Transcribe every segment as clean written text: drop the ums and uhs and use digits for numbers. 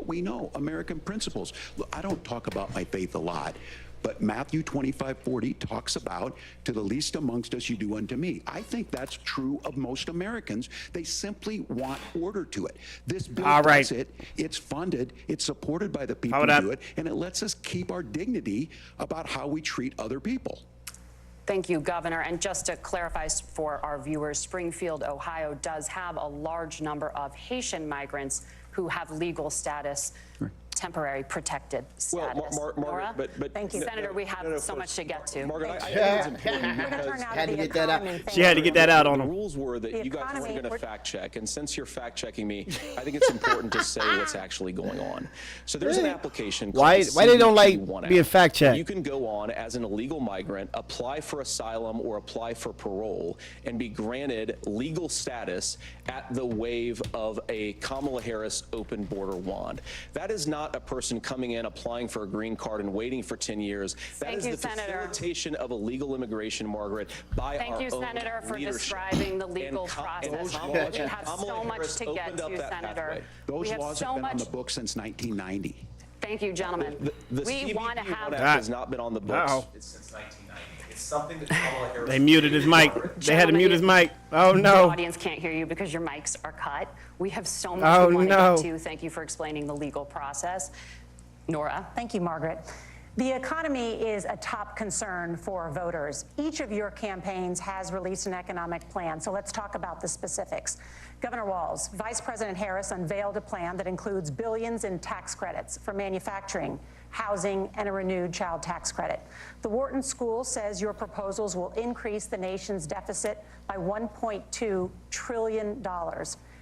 what we know, American principles. Look, I don't talk about my faith a lot, but Matthew 25:40 talks about, to the least amongst us you do unto me. I think that's true of most Americans. They simply want order to it. This bill does it. It's funded. It's supported by the people who do it. And it lets us keep our dignity about how we treat other people. Thank you, Governor. And just to clarify for our viewers, Springfield, Ohio does have a large number of Haitian migrants who have legal status. Right. Temporary protected status. Well, Margaret, but thank you, Senator. We have so much to get to. Margaret, I think it's important because had to get that out. She had to get that out on the him. rules were that you guys weren't going to fact check, and since you're fact checking me, I think it's important to say what's actually going on. So there's an application. Why they don't like being fact checked? You can go on as an illegal migrant, apply for asylum or apply for parole, and be granted legal status at the wave of a Kamala Harris open border wand. That is not a person coming in, applying for a green card and waiting for 10 years. That is the facilitation of illegal immigration, Margaret, by our own leadership. Thank you, Senator, for describing the legal process. We have so much to get to, Senator. Those laws have been on the books since 1990. Thank you, gentlemen. We want to have has not been on the books since 1990. It's something that Kamala Harris. They muted his mic. They had to mute his mic. Oh no. The audience can't hear you because your mics are cut. We have so much we want to get to. Thank you for explaining the legal process. Nora. Thank you, Margaret. The economy is a top concern for voters. Each of your campaigns has released an economic plan, so let's talk about the specifics. Governor Walz, Vice President Harris unveiled a plan that includes billions in tax credits for manufacturing, housing, and a renewed child tax credit. The Wharton School says your proposals will increase the nation's deficit by $1.2 trillion.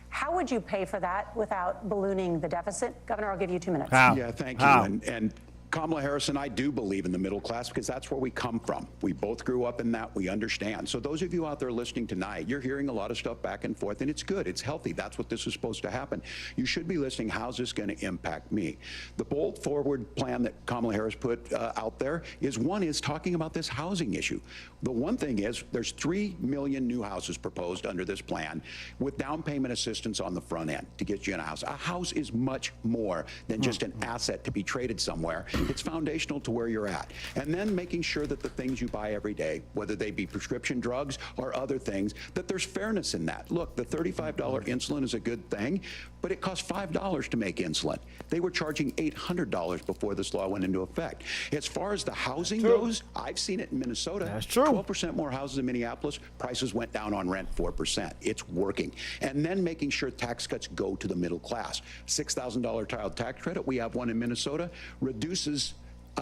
How would you pay for that without ballooning the deficit? Governor, I'll give you 2 minutes. Yeah, thank you. And Kamala Harris and I do believe in the middle class because that's where we come from. We both grew up in that. We understand. So those of you out there listening tonight, you're hearing a lot of stuff back and forth, and it's good. It's healthy. That's what this is supposed to happen. You should be listening. How's this going to impact me? The bold forward plan that Kamala Harris put out there is talking about this housing issue. The one thing is there's 3 million new houses proposed under this plan with down payment assistance on the front end to get you in a house. A house is much more than just an asset to be traded somewhere. It's foundational to where you're at. And then making sure that the things you buy every day, whether they be prescription drugs or other things, that there's fairness in that. Look, the $35 insulin is a good thing, but it costs $5 to make insulin. They were charging $800 before this law went into effect. As far as the housing goes, I've seen it in Minnesota. That's true. 12% more houses in Minneapolis. Prices went down on rent 4%. It's working. And then making sure tax cuts go to the middle class. $6,000 child tax credit. We have one in Minnesota. Reduces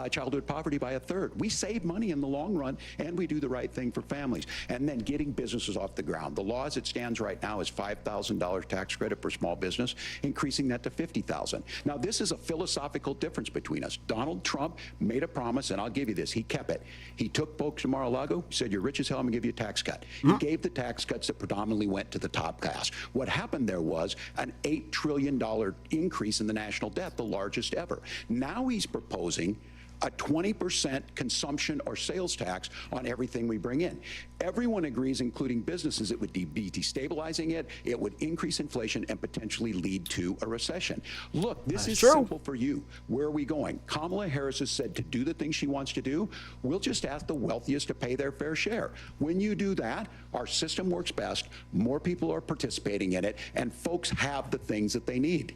childhood poverty by 1/3. We save money in the long run, and we do the right thing for families. And then getting businesses off the ground. The law as it stands right now is $5,000 tax credit for small business, increasing that to $50,000. Now, this is a philosophical difference between us. Donald Trump made a promise, and I'll give you this. He kept it. He took folks to Mar-a-Lago, said, you're rich as hell, I'm going to give you a tax cut. He gave the tax cuts that predominantly went to the top class. What happened there was an $8 trillion increase in the national debt, the largest ever. Now he's proposing a 20% consumption or sales tax on everything we bring in. Everyone agrees, including businesses, it would be destabilizing it, it would increase inflation and potentially lead to a recession. Look, this is simple for you. Where are we going? Kamala Harris has said to do the things she wants to do, we'll just ask the wealthiest to pay their fair share. When you do that, our system works best, more people are participating in it, and folks have the things that they need.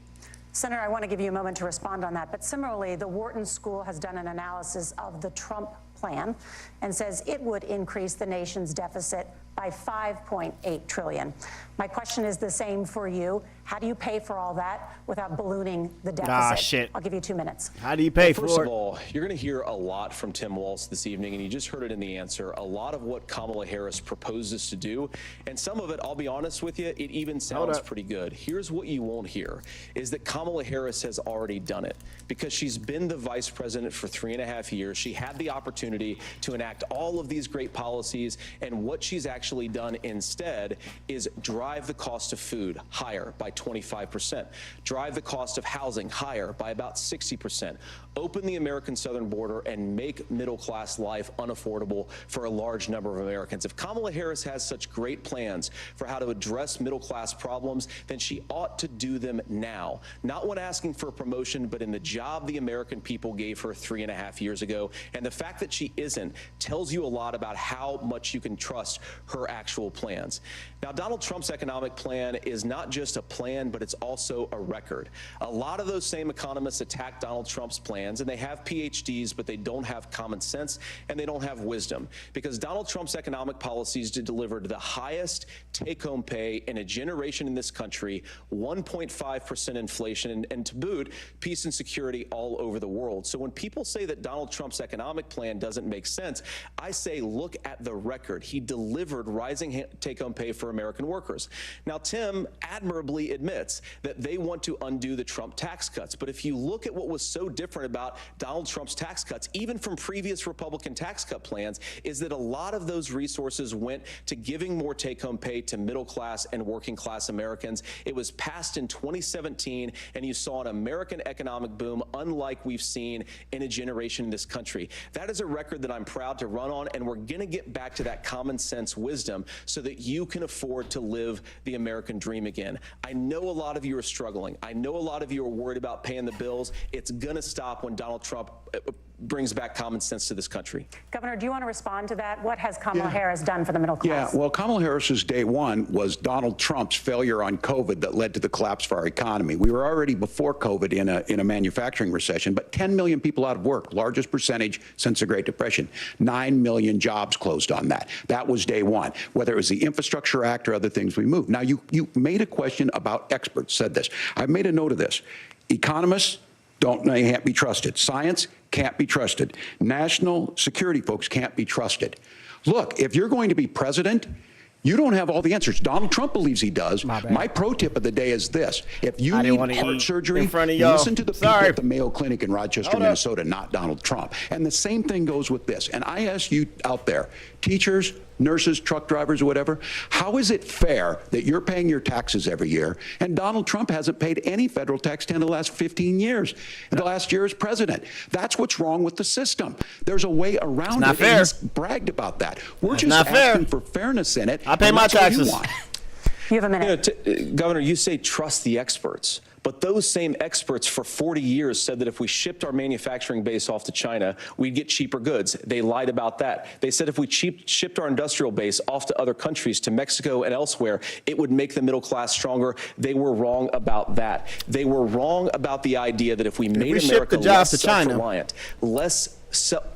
Senator, I want to give you a moment to respond on that. But similarly, the Wharton School has done an analysis of the Trump plan and says it would increase the nation's deficit by $5.8 trillion. My question is the same for you. How do you pay for all that without ballooning the deficit? I'll give you 2 minutes. How do you pay for it? First of all, you're going to hear a lot from Tim Walz this evening, and you just heard it in the answer. A lot of what Kamala Harris proposes to do, and some of it, I'll be honest with you, it even sounds pretty good. Here's what you won't hear, is that Kamala Harris has already done it. Because she's been the vice president for 3.5 years. She had the opportunity to enact all of these great policies, and what she's actually actually done instead is drive the cost of food higher by 25%, drive the cost of housing higher by about 60%, open the American southern border, and make middle-class life unaffordable for a large number of Americans. If Kamala Harris has such great plans for how to address middle-class problems, then she ought to do them now, not when asking for a promotion, but in the job the American people gave her 3.5 years ago. And the fact that she isn't tells you a lot about how much you can trust her actual plans. Now, Donald Trump's economic plan is not just a plan, but it's also a record. A lot of those same economists attack Donald Trump's plans, and they have PhDs, but they don't have common sense and they don't have wisdom, because Donald Trump's economic policies delivered the highest take-home pay in a generation in this country, 1.5% inflation, and to boot, peace and security all over the world. So when people say that Donald Trump's economic plan doesn't make sense, I say look at the record. He delivered rising take-home pay for American workers. Now, Tim admirably admits that they want to undo the Trump tax cuts. But if you look at what was so different about Donald Trump's tax cuts, even from previous Republican tax cut plans, is that a lot of those resources went to giving more take-home pay to middle-class and working-class Americans. It was passed in 2017, and you saw an American economic boom unlike we've seen in a generation in this country. That is a record that I'm proud to run on, and we're going to get back to that common sense wisdom so that you can afford to live the American dream again. I know a lot of you are struggling. I know a lot of you are worried about paying the bills. It's going to stop when Donald Trump brings back common sense to this country. Governor, do you want to respond to that? What has Kamala Harris done for the middle class? Yeah, well, Kamala Harris's day one was Donald Trump's failure on COVID that led to the collapse of our economy. We were already before COVID in a manufacturing recession, but 10 million people out of work, largest percentage since the Great Depression. 9 million jobs closed on that. That was day one, whether it was the Infrastructure Act or other things we moved. Now, you made a question about experts, said this. I've made a note of this. Economists can't be trusted. Science can't be trusted. National security folks can't be trusted. Look, if you're going to be president, you don't have all the answers. Donald Trump believes he does. My pro tip of the day is this. If you need heart surgery, listen to the people at the Mayo Clinic in Rochester, Minnesota, not Donald Trump. And the same thing goes with this. And I ask you out there, teachers, nurses, truck drivers, whatever, how is it fair that you're paying your taxes every year and Donald Trump hasn't paid any federal tax in the last 15 years, the last year as president? That's what's wrong with the system. There's a way around it. Fair. And he's bragged about that. We're just asking for fairness in it. I pay my taxes. You have a minute. Governor, you say trust the experts. But those same experts for 40 years said that if we shipped our manufacturing base off to China, we'd get cheaper goods. They lied about that. They said if we shipped our industrial base off to other countries, to Mexico and elsewhere, it would make the middle class stronger. They were wrong about that. They were wrong about the idea that if we made America less self-reliant, less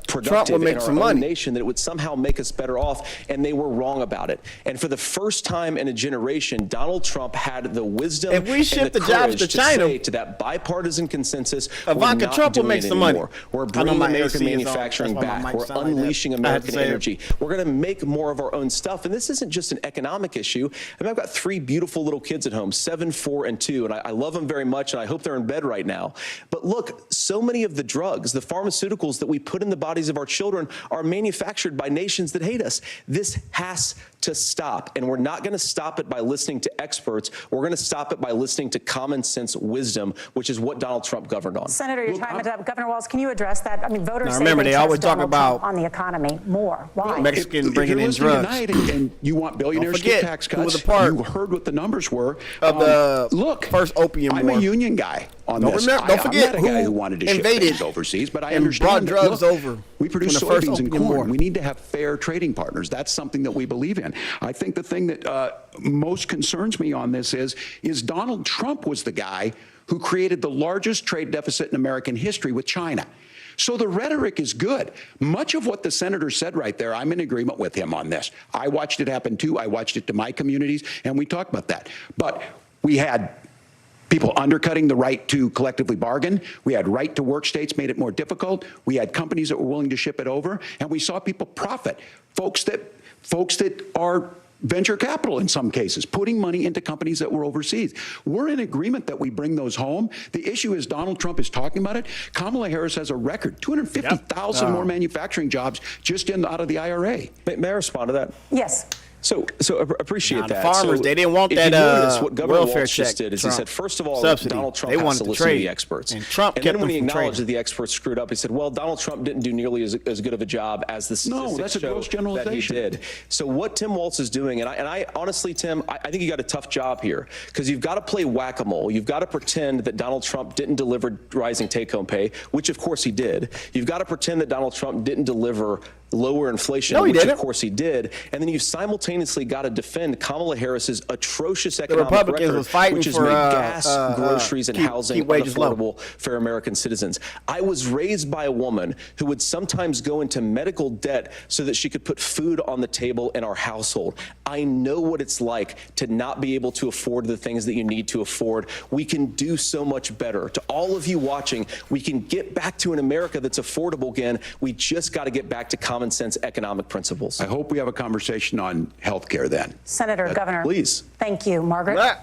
productive in our own nation, that it would somehow make us better off, and they were wrong about it. And for the first time in a generation, Donald Trump had the wisdom and the courage to say to that bipartisan consensus, Ivanka Trump will make some money. We're bringing American manufacturing back. We're unleashing American energy. We're going to make more of our own stuff. And this isn't just an economic issue. I mean, I've got 3 beautiful little kids at home, 7, 4, and 2, and I love them very much, and I hope they're in bed right now. But look, so many of the drugs, the pharmaceuticals that we put in the bodies of our children are manufactured by nations that hate us. This has to stop, and we're not going to stop it by listening to experts. We're going to stop it by listening to common sense wisdom, which is what Donald Trump governed on. Senator, your time is up. Governor Walz, can you address that? I mean, voters say they always talk about on the economy more. Why? Mexican bringing in drugs. Tonight and you want billionaires to get tax cuts. You heard what the numbers were. Look, first opium war. I'm a union guy on this. Don't forget I'm not a guy who wanted to ship things overseas, but I understand brought drugs over. We produce soybeans and corn. We need to have fair trading partners. That's something that we believe in. I think the thing that most concerns me on this is Donald Trump was the guy who created the largest trade deficit in American history with China. So the rhetoric is good. Much of what the senator said right there, I'm in agreement with him on this. I watched it happen too. I watched it to my communities, and we talked about that. But we had people undercutting the right to collectively bargain. We had right to work states made it more difficult. We had companies that were willing to ship it over, and we saw people profit. Folks that are venture capital in some cases, putting money into companies that were overseas. We're in agreement that we bring those home. The issue is Donald Trump is talking about it. Kamala Harris has a record, 250,000 more manufacturing jobs just out of the IRA. May I respond to that? Yes. So appreciate the that. farmers, So they didn't want if that you notice, what Governor welfare Walz just check, did is Trump he said, first of all, subsidy. Donald Trump They has wanted to to listen to the trade. experts. And Trump kept then when them he from acknowledged trading. that the experts screwed up, he said, well, Donald Trump didn't do nearly as good of a job as the statistics that's a show gross that he generalization. did. So what Tim Walz is doing, and I honestly, Tim, I think you got a tough job here, because you've got to play whack-a-mole. You've got to pretend that Donald Trump didn't deliver rising take-home pay, which of course he did. You've got to pretend that Donald Trump didn't deliver lower inflation, No, he which didn't. of course he did. And then you've simultaneously got to defend Kamala Harris's atrocious economic Republicans record, was fighting which has for, made gas, groceries, and keep housing wages low. unaffordable for American citizens. I was raised by a woman who would sometimes go into medical debt so that she could put food on the table in our household. I know what it's like to not be able to afford the things that you need to afford. We can do so much better. To all of you watching, we can get back to an America that's affordable again. We just got to get back to common sense economic principles. I hope we have a conversation on health care then. Senator, Governor. Please. Thank you. Margaret?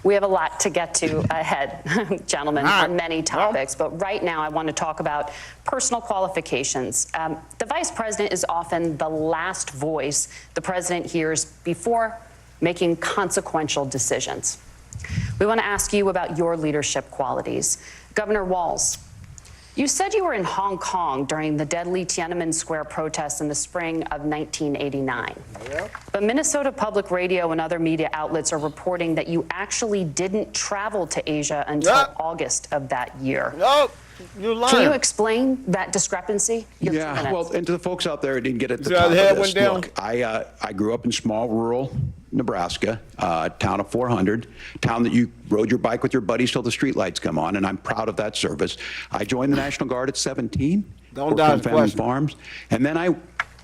We have a lot to get to ahead, gentlemen, on many topics. But right now, I want to talk about personal qualifications. The vice president is often the last voice the president hears before making consequential decisions. We want to ask you about your leadership qualities. Governor Walz, you said you were in Hong Kong during the deadly Tiananmen Square protests in the spring of 1989. But Minnesota Public Radio and other media outlets are reporting that you actually didn't travel to Asia until August of that year. You're lying. Can you explain that discrepancy? You have 2 Yeah, minutes. well, and to the folks out there who didn't get at the See top how of the head this, went down? look, I grew up in small rural Nebraska, town of 400, town that you rode your bike with your buddies till the streetlights come on, and I'm proud of that service. I joined the National Guard at 17, Don't worked dodge on the family question. farms, and then I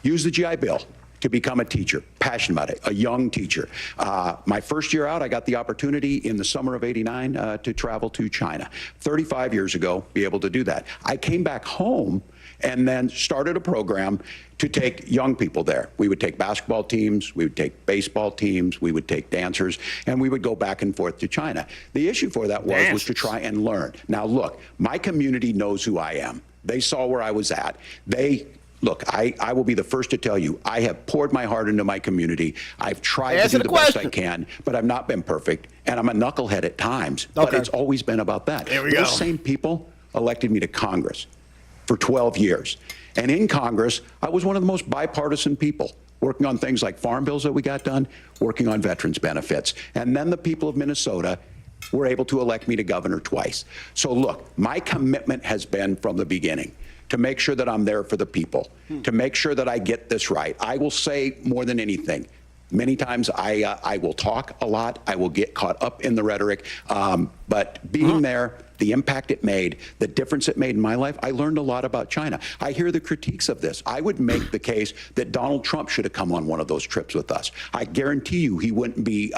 used the GI Bill to become a teacher, passionate about it, a young teacher. My first year out, I got the opportunity in the summer of '89 to travel to China. 35 years ago, be able to do that. I came back home and then started a program to take young people there. We would take basketball teams, we would take baseball teams, we would take dancers, and we would go back and forth to China. The issue for that was to try and learn. Now look, my community knows who I am. They saw where I was at. Look, I will be the first to tell you, I have poured my heart into my community. I've tried to do the best I can, but I've not been perfect, and I'm a knucklehead at times, but it's always been about that. Those same people elected me to Congress for 12 years. And in Congress, I was one of the most bipartisan people, working on things like farm bills that we got done, working on veterans benefits. And then the people of Minnesota were able to elect me to governor twice. So look, my commitment has been from the beginning to make sure that I'm there for the people, to make sure that I get this right. I will say more than anything, many times I will talk a lot, I will get caught up in the rhetoric, but being there, the impact it made, the difference it made in my life, I learned a lot about China. I hear the critiques of this. I would make the case that Donald Trump should have come on one of those trips with us. I guarantee you he wouldn't be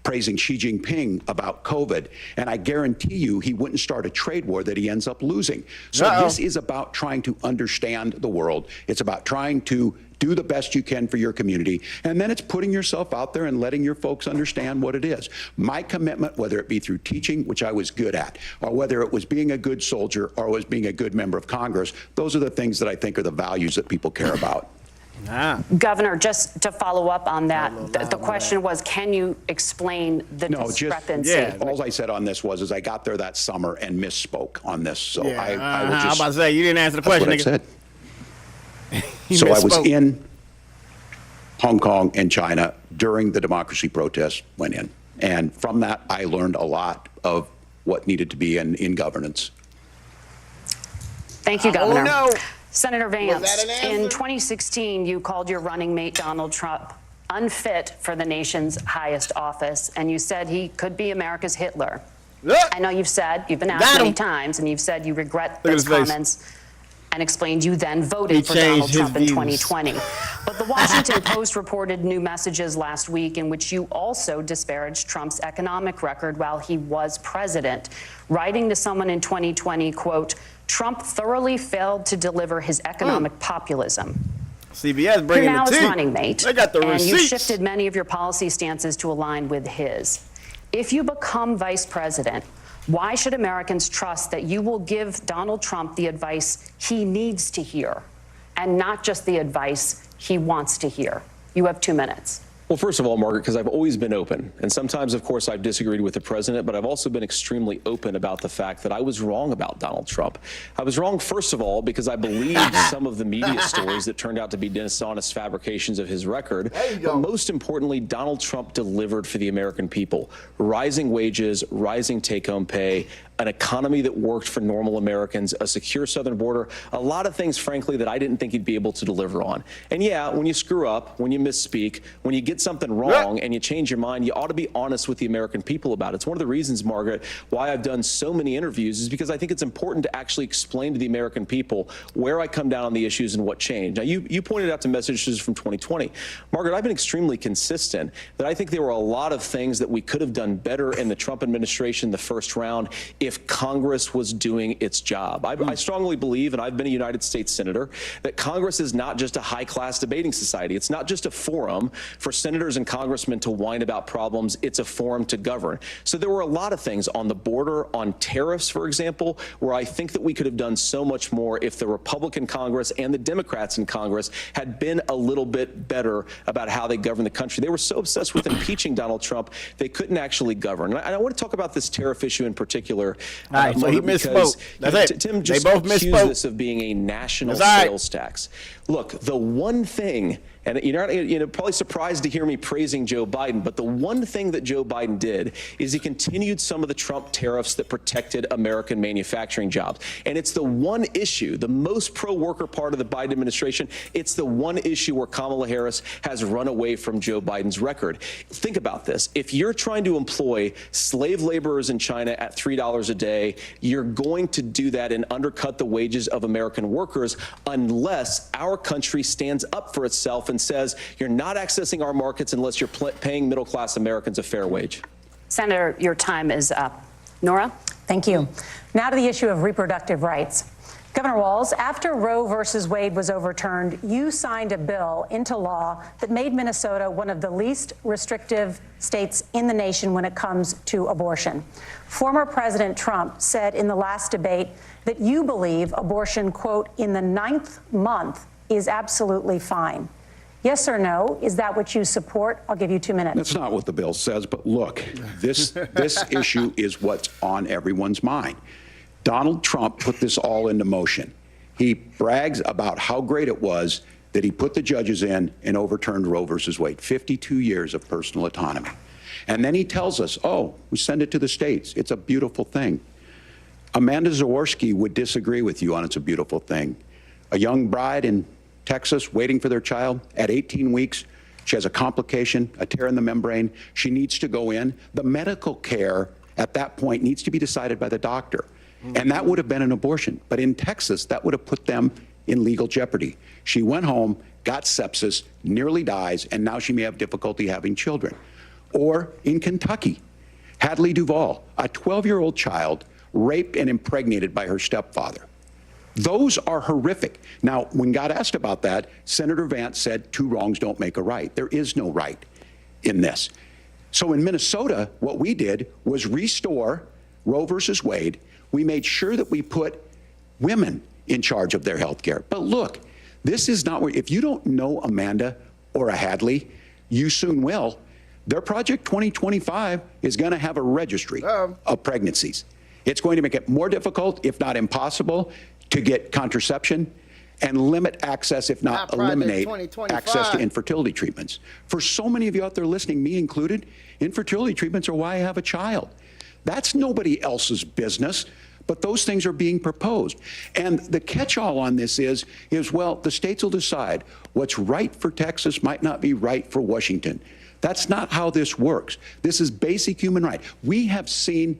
praising Xi Jinping about COVID, and I guarantee you he wouldn't start a trade war that he ends up losing. So this is about trying to understand the world. It's about trying to do the best you can for your community, and then it's putting yourself out there and letting your folks understand what it is. My commitment, whether it be through teaching, which I was good at, or whether it was being a good soldier or was being a good member of Congress, those are the things that I think are the values that people care about. Governor, just to follow up on that, the question was, can you explain the discrepancy? All I said on this was I got there that summer and misspoke on this. So I will just. I'm about to say, you didn't answer the question, That's what nigga. I said. So I was in Hong Kong and China during the democracy protests went in. And from that, I learned a lot of what needed to be in governance. Thank you, Governor. Oh, no. Senator Vance, that an answer? in 2016, you called your running mate, Donald Trump, unfit for the nation's highest office, and you said he could be America's Hitler. I know you've been asked many times, and you've said you regret those comments and explained you then voted for Donald Trump in 2020. But the Washington Post reported new messages last week in which you also disparaged Trump's economic record while he was president, writing to someone in 2020, quote, Trump thoroughly failed to deliver his economic populism. CBS bringing You're now the his tea. running mate, They got the and receipts. you've shifted many of your policy stances to align with his. If you become vice president, why should Americans trust that you will give Donald Trump the advice he needs to hear and not just the advice he wants to hear? You have 2 minutes. Well, first of all, Margaret, because I've always been open. And sometimes, of course, I've disagreed with the president, but I've also been extremely open about the fact that I was wrong about Donald Trump. I was wrong, first of all, because I believed some of the media stories that turned out to be dishonest fabrications of his record. But most importantly, Donald Trump delivered for the American people. Rising wages, rising take-home pay, an economy that worked for normal Americans, a secure southern border, a lot of things, frankly, that I didn't think he'd be able to deliver on. And yeah, when you screw up, when you misspeak, when you get something wrong and you change your mind, you ought to be honest with the American people about it. It's one of the reasons, Margaret, why I've done so many interviews is because I think it's important to actually explain to the American people where I come down on the issues and what changed. Now, you pointed out to messages from 2020. Margaret, I've been extremely consistent that I think there were a lot of things that we could have done better in the Trump administration the first round if Congress was doing its job. I strongly believe, and I've been a United States Senator, that Congress is not just a high-class debating society. It's not just a forum for senators and congressmen to whine about problems. It's a forum to govern. So there were a lot of things on the border, on tariffs, for example, where I think that we could have done so much more if the Republican Congress and the Democrats in Congress had been a little bit better about how they govern the country. They were so obsessed with impeaching Donald Trump, they couldn't actually govern. And I want to talk about this tariff issue in particular. All right, so he misspoke. That's it. Tim just they both accused misspoke. this of being a national That's sales tax. Look, the one thing, and you're probably surprised to hear me praising Joe Biden, but the one thing that Joe Biden did is he continued some of the Trump tariffs that protected American manufacturing jobs. And it's the one issue, the most pro-worker part of the Biden administration, it's the one issue where Kamala Harris has run away from Joe Biden's record. Think about this. If you're trying to employ slave laborers in China at $3 a day, you're going to do that and undercut the wages of American workers unless our country stands up for itself and says you're not accessing our markets unless you're paying middle-class Americans a fair wage. Senator, your time is up. Nora? Thank you. Now to the issue of reproductive rights. Governor Walz, after Roe versus Wade was overturned, you signed a bill into law that made Minnesota one of the least restrictive states in the nation when it comes to abortion. Former President Trump said in the last debate that you believe abortion, quote, in the 9th month is absolutely fine. Yes or no? Is that what you support? I'll give you 2 minutes. That's not what the bill says, but look, this issue is what's on everyone's mind. Donald Trump put this all into motion. He brags about how great it was that he put the judges in and overturned Roe versus Wade, 52 years of personal autonomy. And then he tells us, oh, we send it to the states. It's a beautiful thing. Amanda Zaworski would disagree with you on it's a beautiful thing. A young bride in Texas waiting for their child at 18 weeks. She has a complication, a tear in the membrane. She needs to go in. The medical care at that point needs to be decided by the doctor. And that would have been an abortion. But in Texas, that would have put them in legal jeopardy. She went home, got sepsis, nearly dies, and now she may have difficulty having children. Or in Kentucky, Hadley Duvall, a 12-year-old child raped and impregnated by her stepfather. Those are horrific. Now, when God asked about that, Senator Vance said 2 wrongs don't make a right. There is no right in this. So in Minnesota, what we did was restore Roe versus Wade. We made sure that we put women in charge of their health care. But look, this is not where, if you don't know Amanda or a Hadley, you soon will. Their Project 2025 is going to have a registry of pregnancies. It's going to make it more difficult, if not impossible, to get contraception and limit access, if not eliminate access to infertility treatments. For so many of you out there listening, me included, infertility treatments are why I have a child. That's nobody else's business, but those things are being proposed. And the catch-all on this is, well, the states will decide what's right for Texas might not be right for Washington. That's not how this works. This is basic human right. We have seen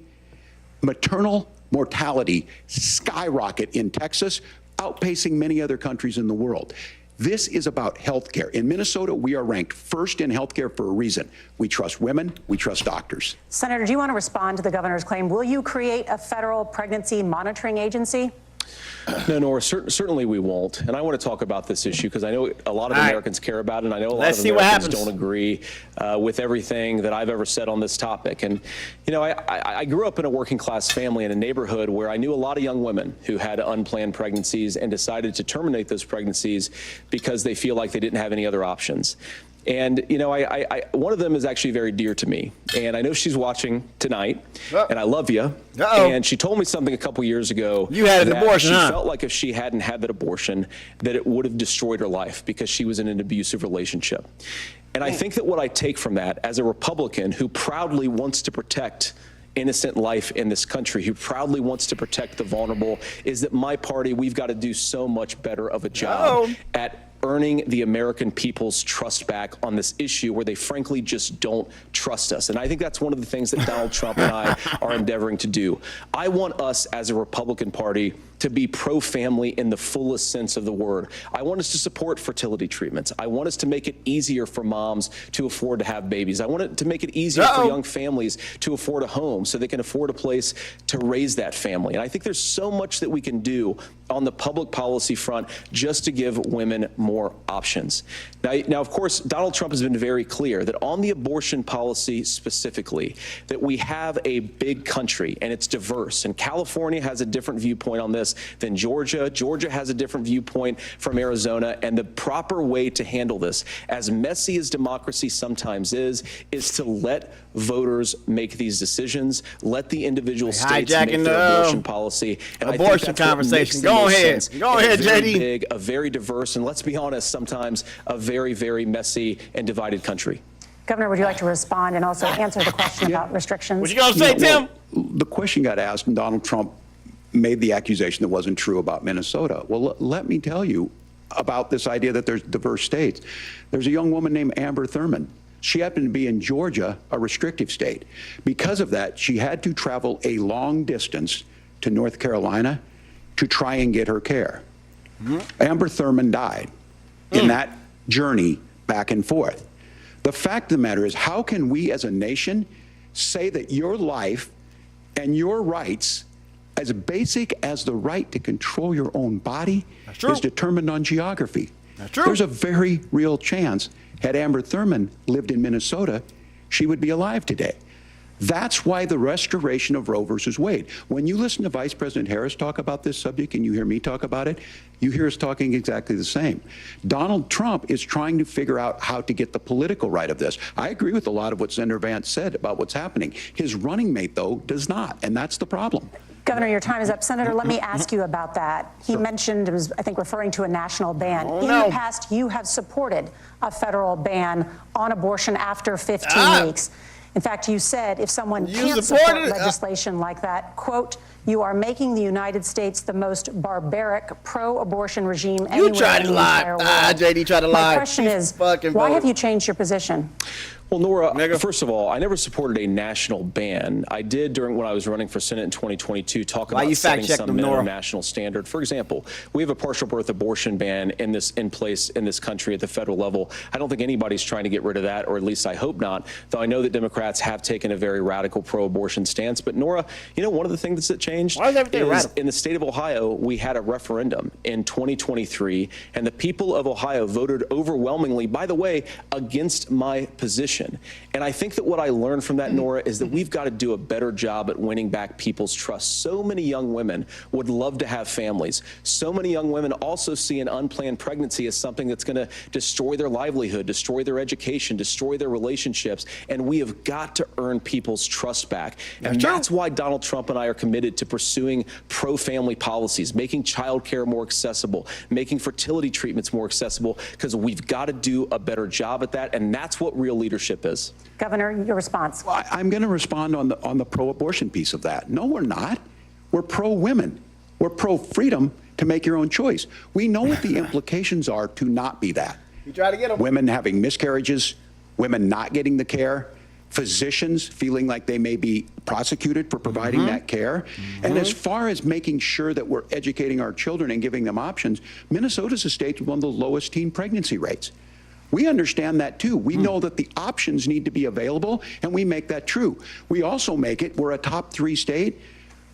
maternal mortality skyrocket in Texas, outpacing many other countries in the world. This is about health care. In Minnesota, we are ranked first in health care for a reason. We trust women, we trust doctors. Senator, do you want to respond to the governor's claim? Will you create a federal pregnancy monitoring agency? No, Nora, certainly we won't. And I want to talk about this issue because I know a lot of Americans care about it, and I know a lot of Americans don't agree with everything that I've ever said on this topic. And, you know, I grew up in a working class family in a neighborhood where I knew a lot of young women who had unplanned pregnancies and decided to terminate those pregnancies because they feel like they didn't have any other options. And, you know, one of them is actually very dear to me. And I know she's watching tonight, and I love you. And she told me something a couple years ago. You had an abortion, She huh? felt like if she hadn't had that abortion, that it would have destroyed her life because she was in an abusive relationship. And I think that what I take from that as a Republican who proudly wants to protect innocent life in this country, who proudly wants to protect the vulnerable, is that my party, we've got to do so much better of a job at earning the American people's trust back on this issue where they frankly just don't trust us. And I think that's one of the things that Donald Trump and I are endeavoring to do. I want us as a Republican Party to be pro-family in the fullest sense of the word. I want us to support fertility treatments. I want us to make it easier for moms to afford to have babies. I want it to make it easier for young families to afford a home so they can afford a place to raise that family. And I think there's so much that we can do on the public policy front just to give women more options. Now, of course, Donald Trump has been very clear that on the abortion policy specifically, that we have a big country and it's diverse. And California has a different viewpoint on this than Georgia. Georgia has a different viewpoint from Arizona. And the proper way to handle this, as messy as democracy sometimes is to let voters make these decisions, let the individual states make their abortion policy. And abortion conversation. Go ahead. Go ahead, JD. Big, a very diverse, and let's be honest, sometimes a very, very messy and divided country. Governor, would you like to respond and also answer the question about restrictions? What you gonna say, Tim? The question got asked, and Donald Trump made the accusation that wasn't true about Minnesota. Well, let me tell you about this idea that there's diverse states. There's a young woman named Amber Thurman. She happened to be in Georgia, a restrictive state. Because of that, she had to travel a long distance to North Carolina to try and get her care. Amber Thurman died in that journey back and forth. The fact of the matter is, how can we as a nation say that your life and your rights, as basic as the right to control your own body, is determined on geography? That's true. There's a very real chance, had Amber Thurman lived in Minnesota, she would be alive today. That's why the restoration of Roe versus Wade. When you listen to Vice President Harris talk about this subject and you hear me talk about it, you hear us talking exactly the same. Donald Trump is trying to figure out how to get the political right of this. I agree with a lot of what Senator Vance said about what's happening. His running mate, though, does not, and that's the problem. Governor, your time is up. Senator, let me ask you about that. He mentioned, it was, I think, referring to a national ban. In the past, you have supported a federal ban on abortion after 15 weeks. In fact, you said if someone can't support legislation like that, quote, you are making the United States the most barbaric pro-abortion regime anywhere in the entire world. JD tried to lie. My question is, why have you changed your position? Well, Nora, first of all, I never supported a national ban. I did when I was running for Senate in 2022 talk about setting some minimum national standard. For example, we have a partial birth abortion ban in place in this country at the federal level. I don't think anybody's trying to get rid of that, or at least I hope not, though I know that Democrats have taken a very radical pro-abortion stance. But Nora, you know, one of the things that changed is in the state of Ohio, we had a referendum in 2023, and the people of Ohio voted overwhelmingly, by the way, against my position. And I think that what I learned from that, Nora, is that we've got to do a better job at winning back people's trust. So many young women would love to have families. So many young women also see an unplanned pregnancy as something that's going to destroy their livelihood, destroy their education, destroy their relationships. And we have got to earn people's trust back. And that's why Donald Trump and I are committed to pursuing pro-family policies, making child care more accessible, making fertility treatments more accessible, because we've got to do a better job at that. And that's what real leadership is. Governor, your response. Well, I'm going to respond on the pro-abortion piece of that. No, we're not. We're pro-women. We're pro-freedom to make your own choice. We know what the implications are to not be that. You try to get them. Women having miscarriages, women not getting the care, physicians feeling like they may be prosecuted for providing that care. And as far as making sure that we're educating our children and giving them options, Minnesota's a state with one of the lowest teen pregnancy rates. We understand that too. We know that the options need to be available, and we make that true. We also make it, we're a top 3 state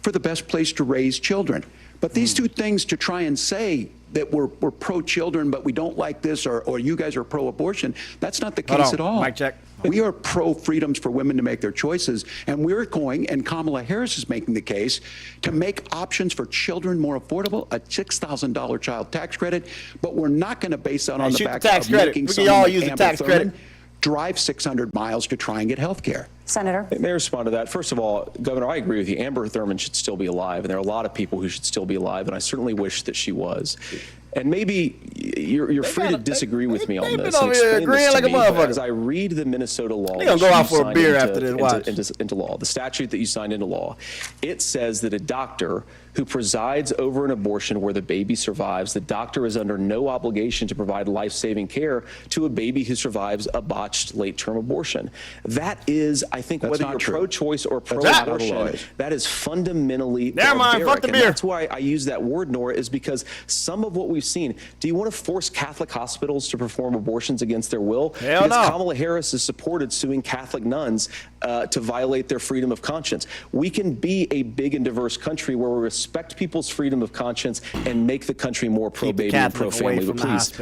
for the best place to raise children. But these two things, to try and say that we're pro-children, but we don't like this, or you guys are pro-abortion, that's not the case at all. Mic check. We are pro-freedoms for women to make their choices, and we're going, and Kamala Harris is making the case, to make options for children more affordable, a $6,000 child tax credit, but we're not going to base that on the back of making someone like Amber Thurman drive 600 miles to try and get health care. Senator? May I respond to that? First of all, Governor, I agree with you. Amber Thurman should still be alive, and there are a lot of people who should still be alive, and I certainly wish that she was. And maybe you're free to disagree with me on this. And explain this to me, but as I read the Minnesota law, They're gonna go out for a beer after this. Watch. Into law, the statute that you signed into law, it says that a doctor who presides over an abortion where the baby survives, the doctor is under no obligation to provide life-saving care to a baby who survives a botched late-term abortion. That is, I think, whether you're pro-choice or pro-abortion, that is fundamentally barbaric. Fuck the beer. And that's why I use that word, Nora, is because some of what we've seen. Do you want to force Catholic hospitals to perform abortions against their will? Hell because no. Kamala Harris has supported suing Catholic nuns to violate their freedom of conscience. We can be a big and diverse country where we respect people's freedom of conscience and make the country more pro-baby and pro-family. But please.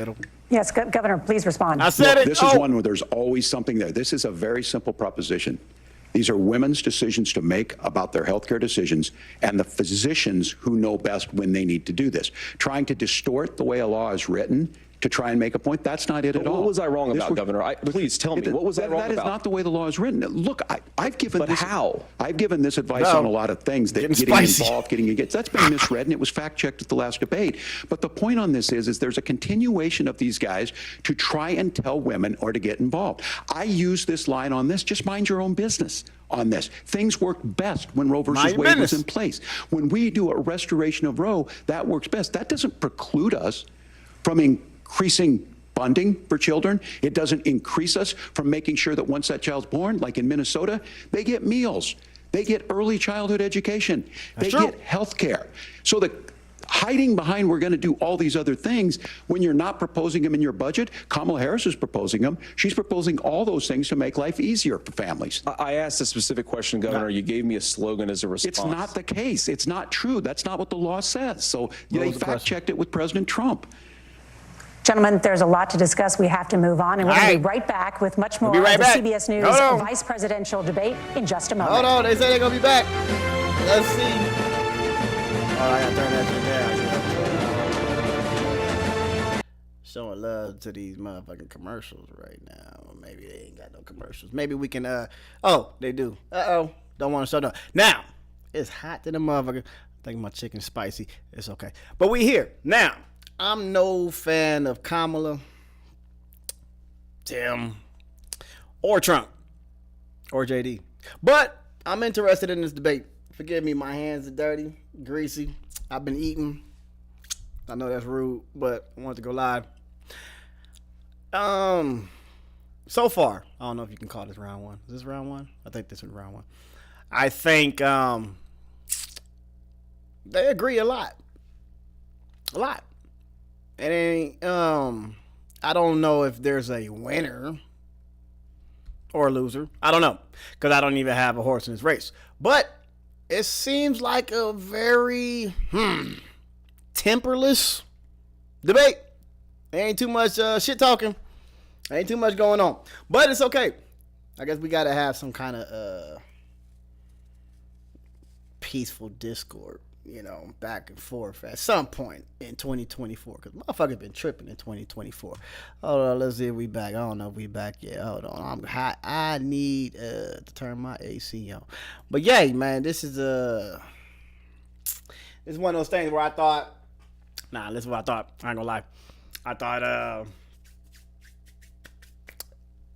Yes, Governor, please respond. I said it. This is one where there's always something there. This is a very simple proposition. These are women's decisions to make about their healthcare decisions, and the physicians who know best when they need to do this. Trying to distort the way a law is written to try and make a point, that's not it at all. What was I wrong about, Governor? Please tell me, what was I wrong about? That is not the way the law is written. Look, I've given But this, how? I've given this advice on a lot of things, that getting involved, that's been misread, and it was fact-checked at the last debate. But the point on this is there's a continuation of these guys to try and tell women or to get involved. I use this line on this, just mind your own business on this. Things work best when Roe versus Wade was in place. When we do a restoration of Roe, that works best. That doesn't preclude us from increasing funding for children. It doesn't increase us from making sure that once that child's born, like in Minnesota, they get meals, they get early childhood education, they get health care. So the hiding behind we're going to do all these other things when you're not proposing them in your budget. Kamala Harris is proposing them. She's proposing all those things to make life easier for families. I asked a specific question, Governor. You gave me a slogan as a response. It's not the case. It's not true. That's not what the law says. So they fact-checked it with President Trump. Gentlemen, there's a lot to discuss. We have to move on, and we're going to be right back with much more of the CBS News vice presidential debate in just a moment. Hold on, they say they're going to be back. Let's see. Oh, I got to turn that shit down. Showing love to these motherfucking commercials right now. Maybe they ain't got no commercials. Maybe we can, oh, they do. Uh-oh, don't want to show no. Now, it's hot to the motherfucker. I think my chicken's spicy. It's okay. But we here. Now, I'm no fan of Kamala, Tim, or Trump, or JD. But I'm interested in this debate. Forgive me, my hands are dirty, greasy. I've been eating. I know that's rude, but I wanted to go live. So far, I don't know if you can call this round one. Is this round one? I think this is round one. I think they agree a lot. A lot. And I don't know if there's a winner or a loser. I don't know, because I don't even have a horse in this race. But it seems like a very temperless debate. Ain't too much shit talking. Ain't too much going on. But it's okay. I guess we got to have some kind of peaceful discord, you know, back and forth at some point in 2024. Because motherfuckers been tripping in 2024. Hold on, let's see if we back. I don't know if we back yet. Hold on. I'm hot. I need to turn my AC on. But yeah, man, this is one of those things where I thought, this is what I thought. I ain't gonna lie. I thought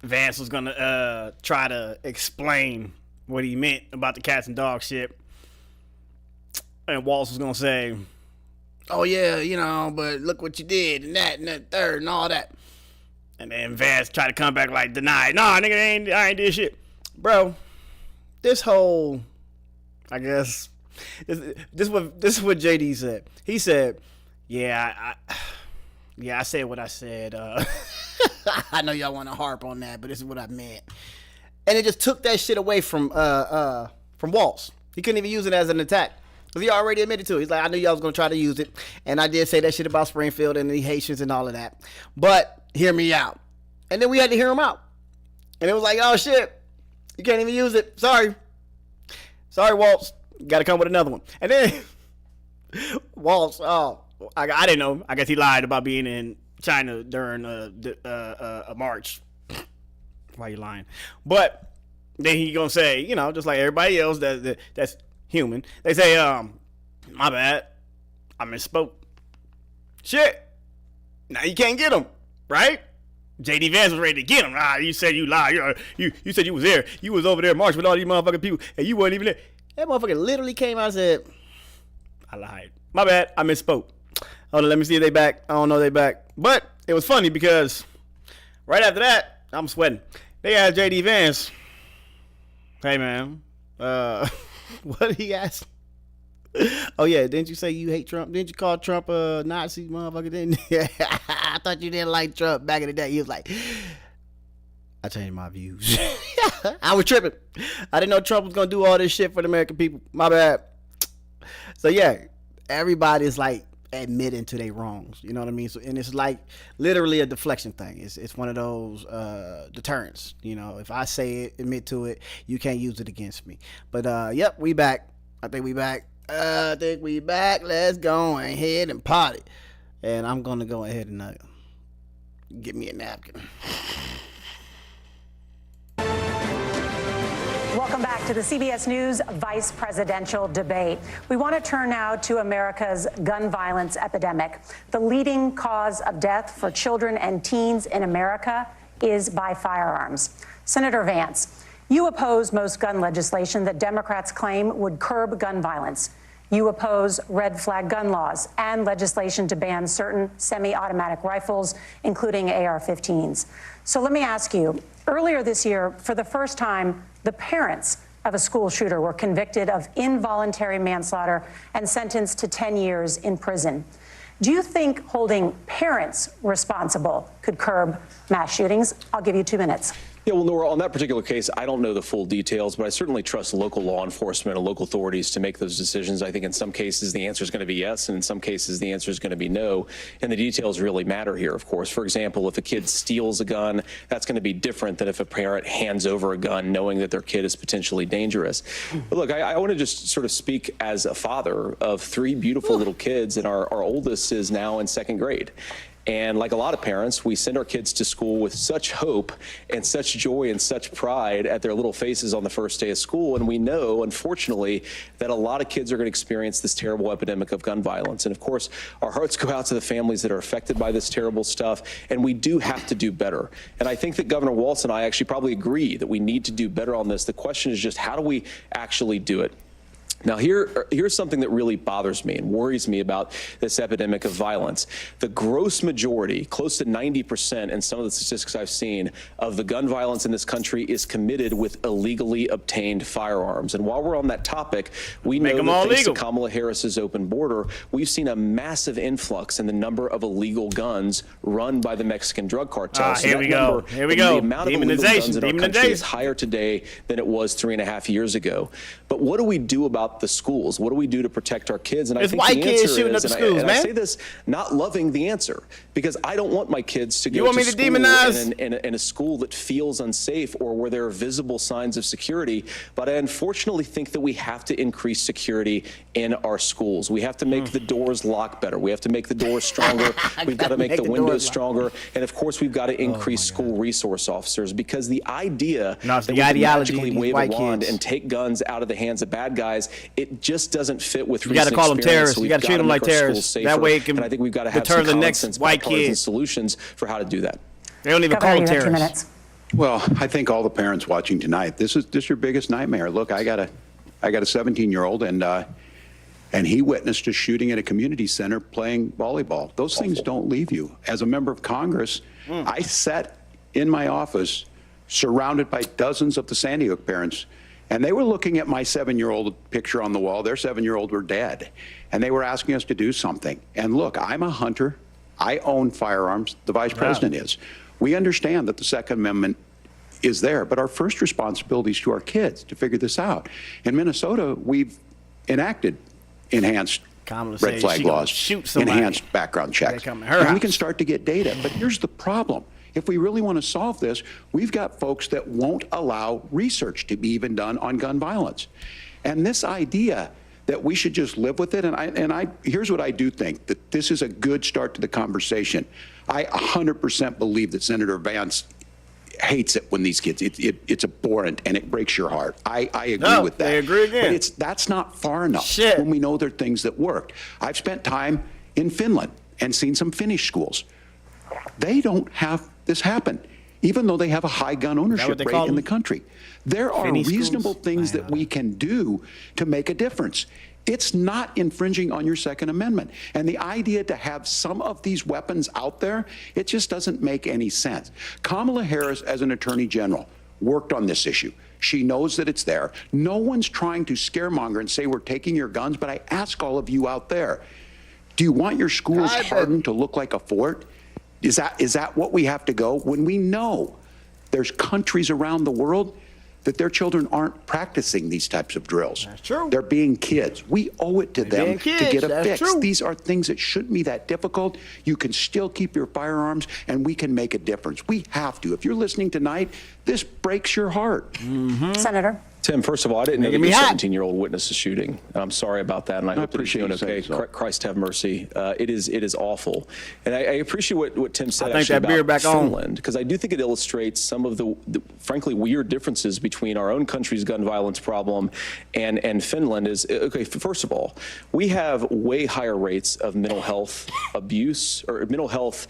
Vance was gonna try to explain what he meant about the cats and dogs shit. And Walz was going to say, oh, yeah, you know, but look what you did, and that third, and all that. And then Vance tried to come back like, deny. Nah, nigga, I ain't did shit. Bro, this whole, I guess, this is what JD said. He said, I said what I said. I know y'all want to harp on that, but this is what I meant. And it just took that shit away from Walz. He couldn't even use it as an attack. Because he already admitted to it. He's like, I knew y'all was going to try to use it. And I did say that shit about Springfield and the Haitians and all of that. But hear me out. And then we had to hear him out. And it was like, oh, shit. You can't even use it. Sorry, Walz. You got to come with another one. And then Walz, I didn't know. I guess he lied about being in China during a march. Why you lying? But then he gonna say, you know, just like everybody else that's human. They say, my bad, I misspoke. Shit. Now you can't get him, right? JD Vance was ready to get him. You said you lied. You said you was there. You was over there marching with all these motherfucking people, and you wasn't even there. That motherfucker literally came out and said, I lied. My bad, I misspoke. Hold on, let me see if they back. I don't know if they back. But it was funny because right after that, I'm sweating. They asked JD Vance, hey man, what did he ask? Oh yeah, didn't you say you hate Trump? Didn't you call Trump a Nazi motherfucker? Didn't you? I thought you didn't like Trump back in the day. He was like, I changed my views. I was tripping. I didn't know Trump was gonna do all this shit for the American people. My bad. So yeah, everybody's like admitting to their wrongs. You know what I mean? So, and it's like literally a deflection thing. It's one of those deterrents. You know, if I say it, admit to it, you can't use it against me. But yep, we back. I think we back. Let's go ahead and party. And I'm gonna go ahead and get me a napkin. Welcome back to the CBS News Vice Presidential Debate. We want to turn now to America's gun violence epidemic. The leading cause of death for children and teens in America is by firearms. Senator Vance, you oppose most gun legislation that Democrats claim would curb gun violence. You oppose red flag gun laws and legislation to ban certain semi-automatic rifles, including AR-15s. So let me ask you, earlier this year, for the first time, the parents of a school shooter were convicted of involuntary manslaughter and sentenced to 10 years in prison. Do you think holding parents responsible could curb mass shootings? I'll give you 2 minutes. Yeah, well, Nora, on that particular case, I don't know the full details, but I certainly trust local law enforcement and local authorities to make those decisions. I think in some cases the answer is going to be yes, and in some cases the answer is going to be no. And the details really matter here, of course. For example, if a kid steals a gun, that's going to be different than if a parent hands over a gun knowing that their kid is potentially dangerous. But look, I want to just sort of speak as a father of 3 beautiful little kids, and our oldest is now in 2nd grade. And like a lot of parents, we send our kids to school with such hope and such joy and such pride at their little faces on the first day of school. And we know, unfortunately, that a lot of kids are going to experience this terrible epidemic of gun violence. And of course, our hearts go out to the families that are affected by this terrible stuff. And we do have to do better. And I think that Governor Walz and I actually probably agree that we need to do better on this. The question is just, how do we actually do it? Now, here's something that really bothers me and worries me about this epidemic of violence. The gross majority, close to 90% in some of the statistics I've seen, of the gun violence in this country is committed with illegally obtained firearms. And while we're on that topic, we know that thanks to Kamala Harris's open border, we've seen a massive influx in the number of illegal guns run by the Mexican drug cartels. Here we go. The amount of illegal guns in our country is higher today than it was 3.5 years ago. But what do we do about the schools? What do we do to protect our kids? And I think the answer is, and I say this not loving the answer, because I don't want my kids to go to school in a school that feels unsafe or where there are visible signs of security. But I unfortunately think that we have to increase security in our schools. We have to make the doors lock better. We have to make the doors stronger. We've got to make the windows stronger. And of course, we've got to increase school resource officers, because the idea that we can magically wave a wand and take guns out of the hands of bad guys, it just doesn't fit with recent experience. You got to call them terrorists. You got to treat them like terrorists. That way it can and I think we've got to have some common sense bipartisan solutions for how to do that. They don't even call them terrorists. Well, I think all the parents watching tonight, this is your biggest nightmare. Look, I got a 17-year-old, and he witnessed a shooting at a community center playing volleyball. Those things don't leave you. As a member of Congress, I sat in my office surrounded by dozens of the Sandy Hook parents, and they were looking at my 7-year-old picture on the wall. Their 7-year-old were dead, and they were asking us to do something. And look, I'm a hunter. I own firearms. The vice president is. We understand that the Second Amendment is there, but our first responsibility is to our kids to figure this out. In Minnesota, we've enacted enhanced Kamala red says flag she gonna laws, shoot somebody. enhanced background checks. come to her And we house. can start to get data. But here's the problem. If we really want to solve this, we've got folks that won't allow research to be even done on gun violence. And this idea that we should just live with it, here's what I do think, that this is a good start to the conversation. I 100% believe that Senator Vance hates it when these kids, it's abhorrent and it breaks your heart. I agree with that. they agree again. But that's not far enough Shit. when we know there are things that worked. I've spent time in Finland and seen some Finnish schools. They don't have this happen, even though they have a high gun ownership they rate call in the them? country. There are Finnish reasonable schools? things that we can do to make a difference. It's not infringing on your Second Amendment. And the idea to have some of these weapons out there, it just doesn't make any sense. Kamala Harris, as an attorney general, worked on this issue. She knows that it's there. No one's trying to scaremonger and say we're taking your guns, but I ask all of you out there, do you want your schools hardened to look like a fort? Is that what we have to go? When we know there's countries around the world that their children aren't practicing these types of drills. That's true. They're being kids. We owe it to them being to kids, get a that's fix. true. These are things that shouldn't be that difficult. You can still keep your firearms, and we can make a difference. We have to. If you're listening tonight, this breaks your heart. Senator. Tim, first of all, I didn't know that Making me your hot. 17-year-old witnessed a shooting. I'm sorry about that, and I hope that he's appreciate doing you saying okay. so. Christ have mercy. It is awful. And I appreciate what Tim said I think actually that beer about back on. Finland, because I do think it illustrates some of the frankly weird differences between our own country's gun violence problem and Finland. Is okay, first of all, we have way higher rates of mental health abuse or mental health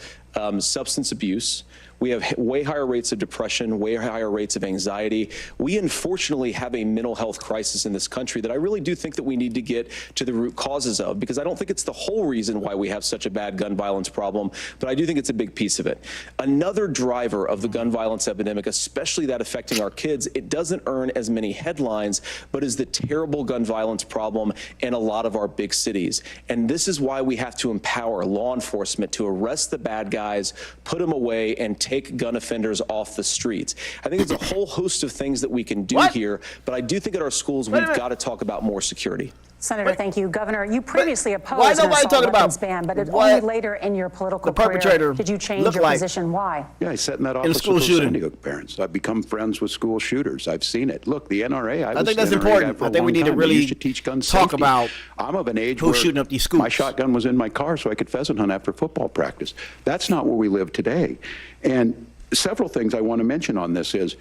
substance abuse. We have way higher rates of depression, way higher rates of anxiety. We unfortunately have a mental health crisis in this country that I really do think that we need to get to the root causes of, because I don't think it's the whole reason why we have such a bad gun violence problem, but I do think it's a big piece of it. Another driver of the gun violence epidemic, especially that affecting our kids, it doesn't earn as many headlines, but is the terrible gun violence problem in a lot of our big cities. And this is why we have to empower law enforcement to arrest the bad guys, put them away, and take gun offenders off the streets. I think it's a whole host of things that we can do here, but I do think at our schools we've got to talk about more security. Senator, thank you. Governor, you previously why opposed an nobody assault talking weapons about ban, but it what only later in your political the perpetrator career did you change looked your like? position. Why? Yeah, I sat in that office school with those shooting. San Diego parents. I've become friends with school shooters. I've seen it. Look, the NRA, I was think that's NRA guy important. for a I think we long need to time. They really used to teach gun talk safety. about I'm of an age who's where shooting up these my scoops. shotgun was in my car so I could pheasant hunt after football practice. That's not where we live today. And several things I want to mention on this is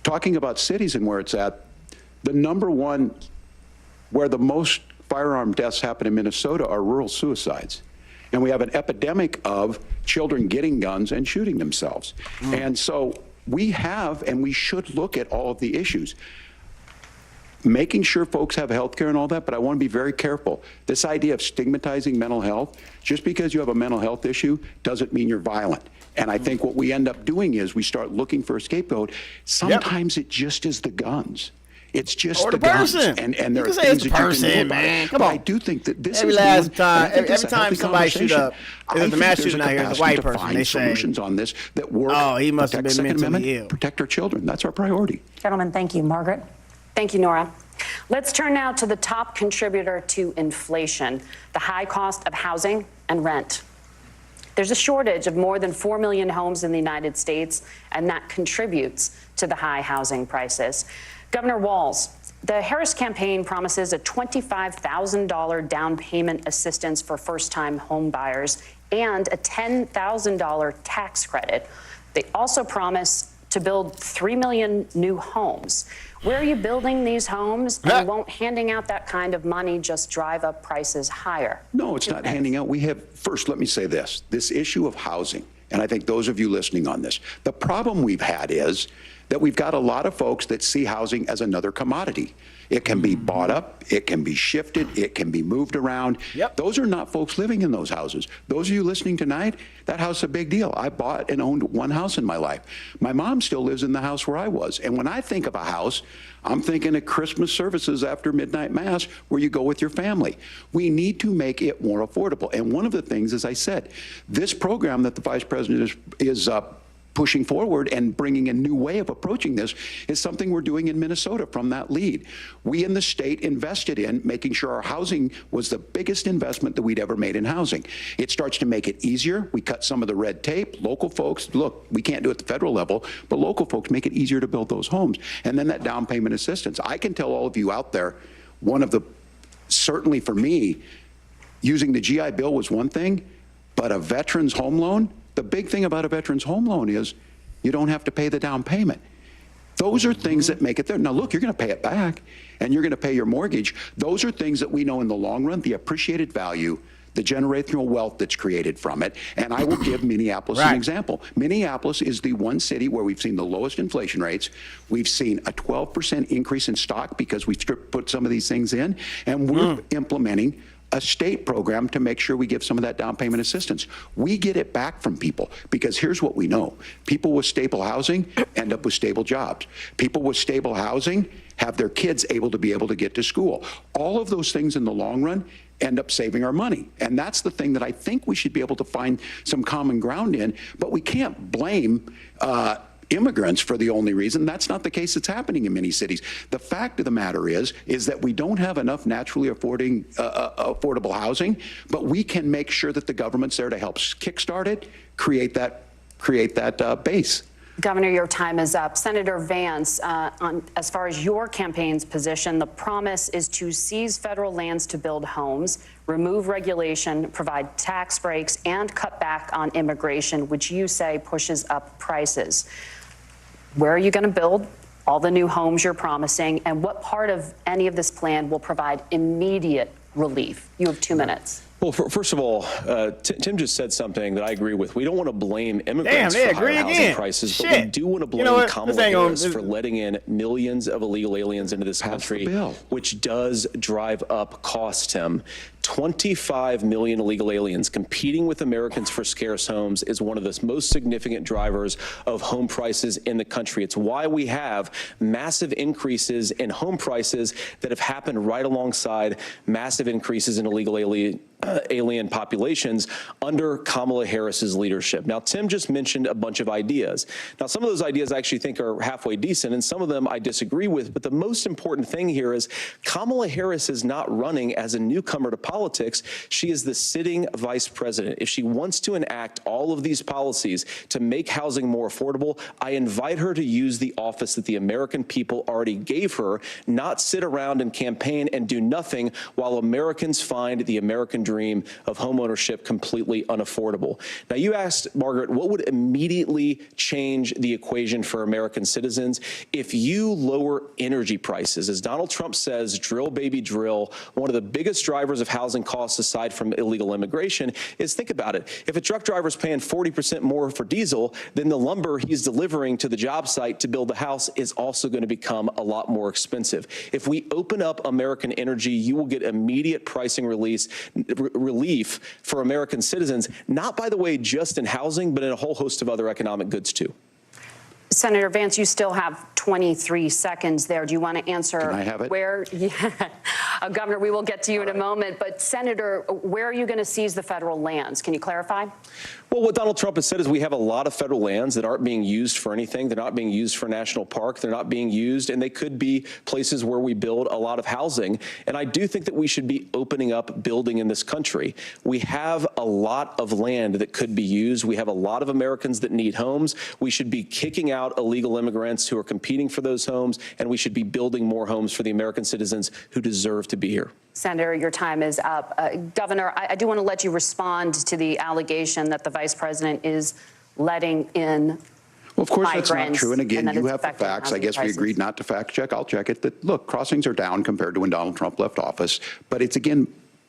talking about cities and where it's at. The number one where the most firearm deaths happen in Minnesota are rural suicides. And we have an epidemic of children getting guns and shooting themselves. And so we have, and we should look at all of the issues. Making sure folks have health care and all that, but I want to be very careful. This idea of stigmatizing mental health, just because you have a mental health issue doesn't mean you're violent. And I think what we end up doing is we start looking for a scapegoat. Sometimes it just is the guns. It's just Or the the person. guns. And there You are can say things it's that the you can do person, about man. it. Come But on. I do think that this Every is last one, and I time, think it's every a time healthy somebody shoot conversation. up, I there's a think mass there's shooting out here, there's a capacity white to person, find they say, solutions on this that work. "Oh, he must have protect been Second mentally Amendment, ill." protect our children. That's our priority. Gentlemen, thank you. Margaret? Thank you, Nora. Let's turn now to the top contributor to inflation, the high cost of housing and rent. There's a shortage of more than 4 million homes in the United States, and that contributes to the high housing prices. Governor Walz, the Harris campaign promises a $25,000 down payment assistance for first-time home buyers and a $10,000 tax credit. They also promise to build 3 million new homes. Where are you building these homes? And won't handing out that kind of money just drive up prices higher? No, it's not handing out. We have, first, let me say this issue of housing, and I think those of you listening on this, the problem we've had is that we've got a lot of folks that see housing as another commodity. It can be bought up, it can be shifted, it can be moved around. Yep. Those are not folks living in those houses. Those of you listening tonight, that house is a big deal. I bought and owned one house in my life. My mom still lives in the house where I was. And when I think of a house, I'm thinking of Christmas services after midnight mass where you go with your family. We need to make it more affordable. And one of the things, as I said, this program that the vice president is pushing forward and bringing a new way of approaching this is something we're doing in Minnesota from that lead. We in the state invested in making sure our housing was the biggest investment that we'd ever made in housing. It starts to make it easier. We cut some of the red tape. Local folks, look, we can't do it at the federal level, but local folks make it easier to build those homes. And then that down payment assistance. I can tell all of you out there, one of the, certainly for me, using the GI Bill was one thing, but a veteran's home loan, the big thing about a veteran's home loan is you don't have to pay the down payment. Those are things that make it there. Now, look, you're going to pay it back, and you're going to pay your mortgage. Those are things that we know in the long run, the appreciated value, the generational wealth that's created from it. And I will give Minneapolis an example. Minneapolis is the one city where we've seen the lowest inflation rates. We've seen a 12% increase in stock because we've put some of these things in, and we're implementing a state program to make sure we give some of that down payment assistance. We get it back from people because here's what we know. People with stable housing end up with stable jobs. People with stable housing have their kids able to get to school. All of those things in the long run end up saving our money. And that's the thing that I think we should be able to find some common ground in, but we can't blame immigrants for the only reason. That's not the case that's happening in many cities. The fact of the matter is that we don't have enough naturally affordable housing, but we can make sure that the government's there to help kickstart it, create that base. Governor, your time is up. Senator Vance, as far as your campaign's position, the promise is to seize federal lands to build homes, remove regulation, provide tax breaks, and cut back on immigration, which you say pushes up prices. Where are you going to build all the new homes you're promising, and what part of any of this plan will provide immediate relief? You have 2 minutes. Well, first of all, Tim just said something that I agree with. We don't want to blame immigrants for higher housing prices, but we do want to blame Kamala Harris for letting in millions of illegal aliens into this country, which does drive up costs, Tim. 25 million illegal aliens competing with Americans for scarce homes is one of the most significant drivers of home prices in the country. It's why we have massive increases in home prices that have happened right alongside massive increases in illegal alien populations under Kamala Harris's leadership. Now, Tim just mentioned a bunch of ideas. Now, some of those ideas I actually think are halfway decent, and some of them I disagree with. But the most important thing here is Kamala Harris is not running as a newcomer to politics. She is the sitting vice president. If she wants to enact all of these policies to make housing more affordable, I invite her to use the office that the American people already gave her, not sit around and campaign and do nothing while Americans find the American dream of homeownership completely unaffordable. Now, you asked, Margaret, what would immediately change the equation for American citizens if you lower energy prices? As Donald Trump says, drill, baby, drill. One of the biggest drivers of housing costs, aside from illegal immigration, is, think about it. If a truck driver's paying 40% more for diesel, then the lumber he's delivering to the job site to build the house is also going to become a lot more expensive. If we open up American energy, you will get immediate pricing relief for American citizens, not, by the way, just in housing, but in a whole host of other economic goods, too. Senator Vance, you still have 23 seconds there. Do you want to answer? Can I have it? Where, Governor, we will get to you in a moment. But, Senator, where are you going to seize the federal lands? Can you clarify? Well, what Donald Trump has said is we have a lot of federal lands that aren't being used for anything. They're not being used for national park. They're not being used, and they could be places where we build a lot of housing. And I do think that we should be opening up building in this country. We have a lot of land that could be used. We have a lot of Americans that need homes. We should be kicking out illegal immigrants who are competing for those homes, and we should be building more homes for the American citizens who deserve to be here. Senator, your time is up. Governor, I do want to let you respond to the allegation that the vice president is letting in Well, of course, that's not migrants, true. And again, that you it's have the affecting facts. I housing guess we prices. agreed not to fact check. I'll check it. That, look, crossings are down compared to when Donald Trump left office. But it's, again,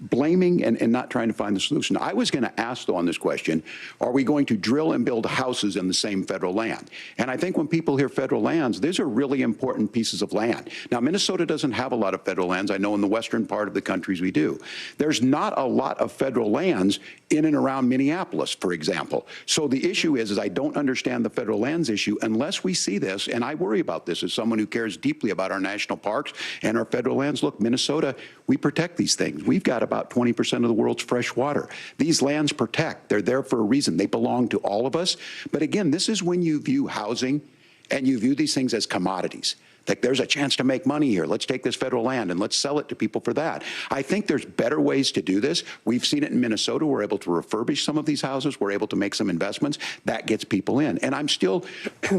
blaming and not trying to find the solution. I was going to ask, though, on this question, are we going to drill and build houses in the same federal land? And I think when people hear federal lands, these are really important pieces of land. Now, Minnesota doesn't have a lot of federal lands. I know in the western part of the countries we do. There's not a lot of federal lands in and around Minneapolis, for example. So the issue is I don't understand the federal lands issue unless we see this, and I worry about this as someone who cares deeply about our national parks and our federal lands. Look, Minnesota, we protect these things. We've got about 20% of the world's fresh water. These lands protect. They're there for a reason. They belong to all of us. But again, this is when you view housing and you view these things as commodities. Like, there's a chance to make money here. Let's take this federal land and let's sell it to people for that. I think there's better ways to do this. We've seen it in Minnesota. We're able to refurbish some of these houses. We're able to make some investments. That gets people in. And I'm still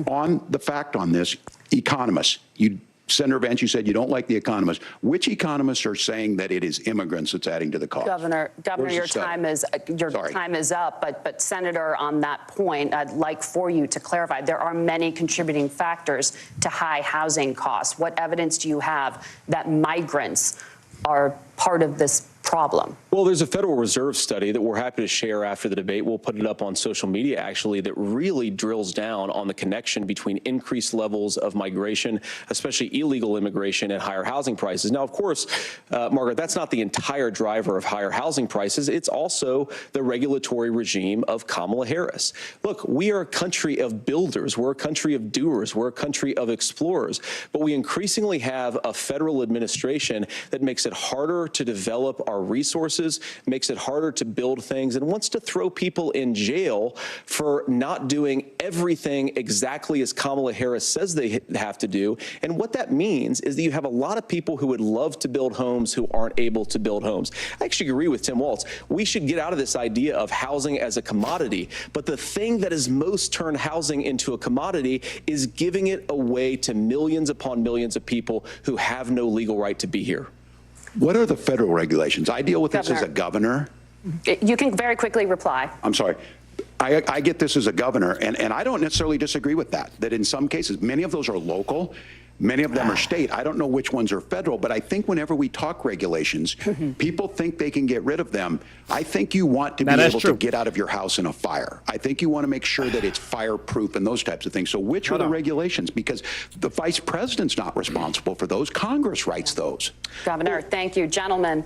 on the fact on this. Economists, Senator Vance, you said you don't like the economists. Which economists are saying that it is immigrants that's adding to the cost? Governor, your time is up. But Senator, on that point, I'd like for you to clarify. There are many contributing factors to high housing costs. What evidence do you have that migrants are part of this problem? Well, there's a Federal Reserve study that we're happy to share after the debate. We'll put it up on social media, actually, that really drills down on the connection between increased levels of migration, especially illegal immigration, and higher housing prices. Now, of course, Margaret, that's not the entire driver of higher housing prices. It's also the regulatory regime of Kamala Harris. Look, we are a country of builders. We're a country of doers. We're a country of explorers. But we increasingly have a federal administration that makes it harder to develop our resources, makes it harder to build things, and wants to throw people in jail for not doing everything exactly as Kamala Harris says they have to do. And what that means is that you have a lot of people who would love to build homes who aren't able to build homes. I actually agree with Tim Walz. We should get out of this idea of housing as a commodity. But the thing that has most turned housing into a commodity is giving it away to millions upon millions of people who have no legal right to be here. What are the federal regulations? I deal with this as a governor. You can very quickly reply. I'm sorry. I get this as a governor, and I don't necessarily disagree with that in some cases, many of those are local, many of them are state. I don't know which ones are federal, but I think whenever we talk regulations, people think they can get rid of them. I think you want to be able to get out of your house in a fire. I think you want to make sure that it's fireproof and those types of things. So which are the regulations? Because the vice president's not responsible for those. Congress writes those. Governor, thank you. Gentlemen,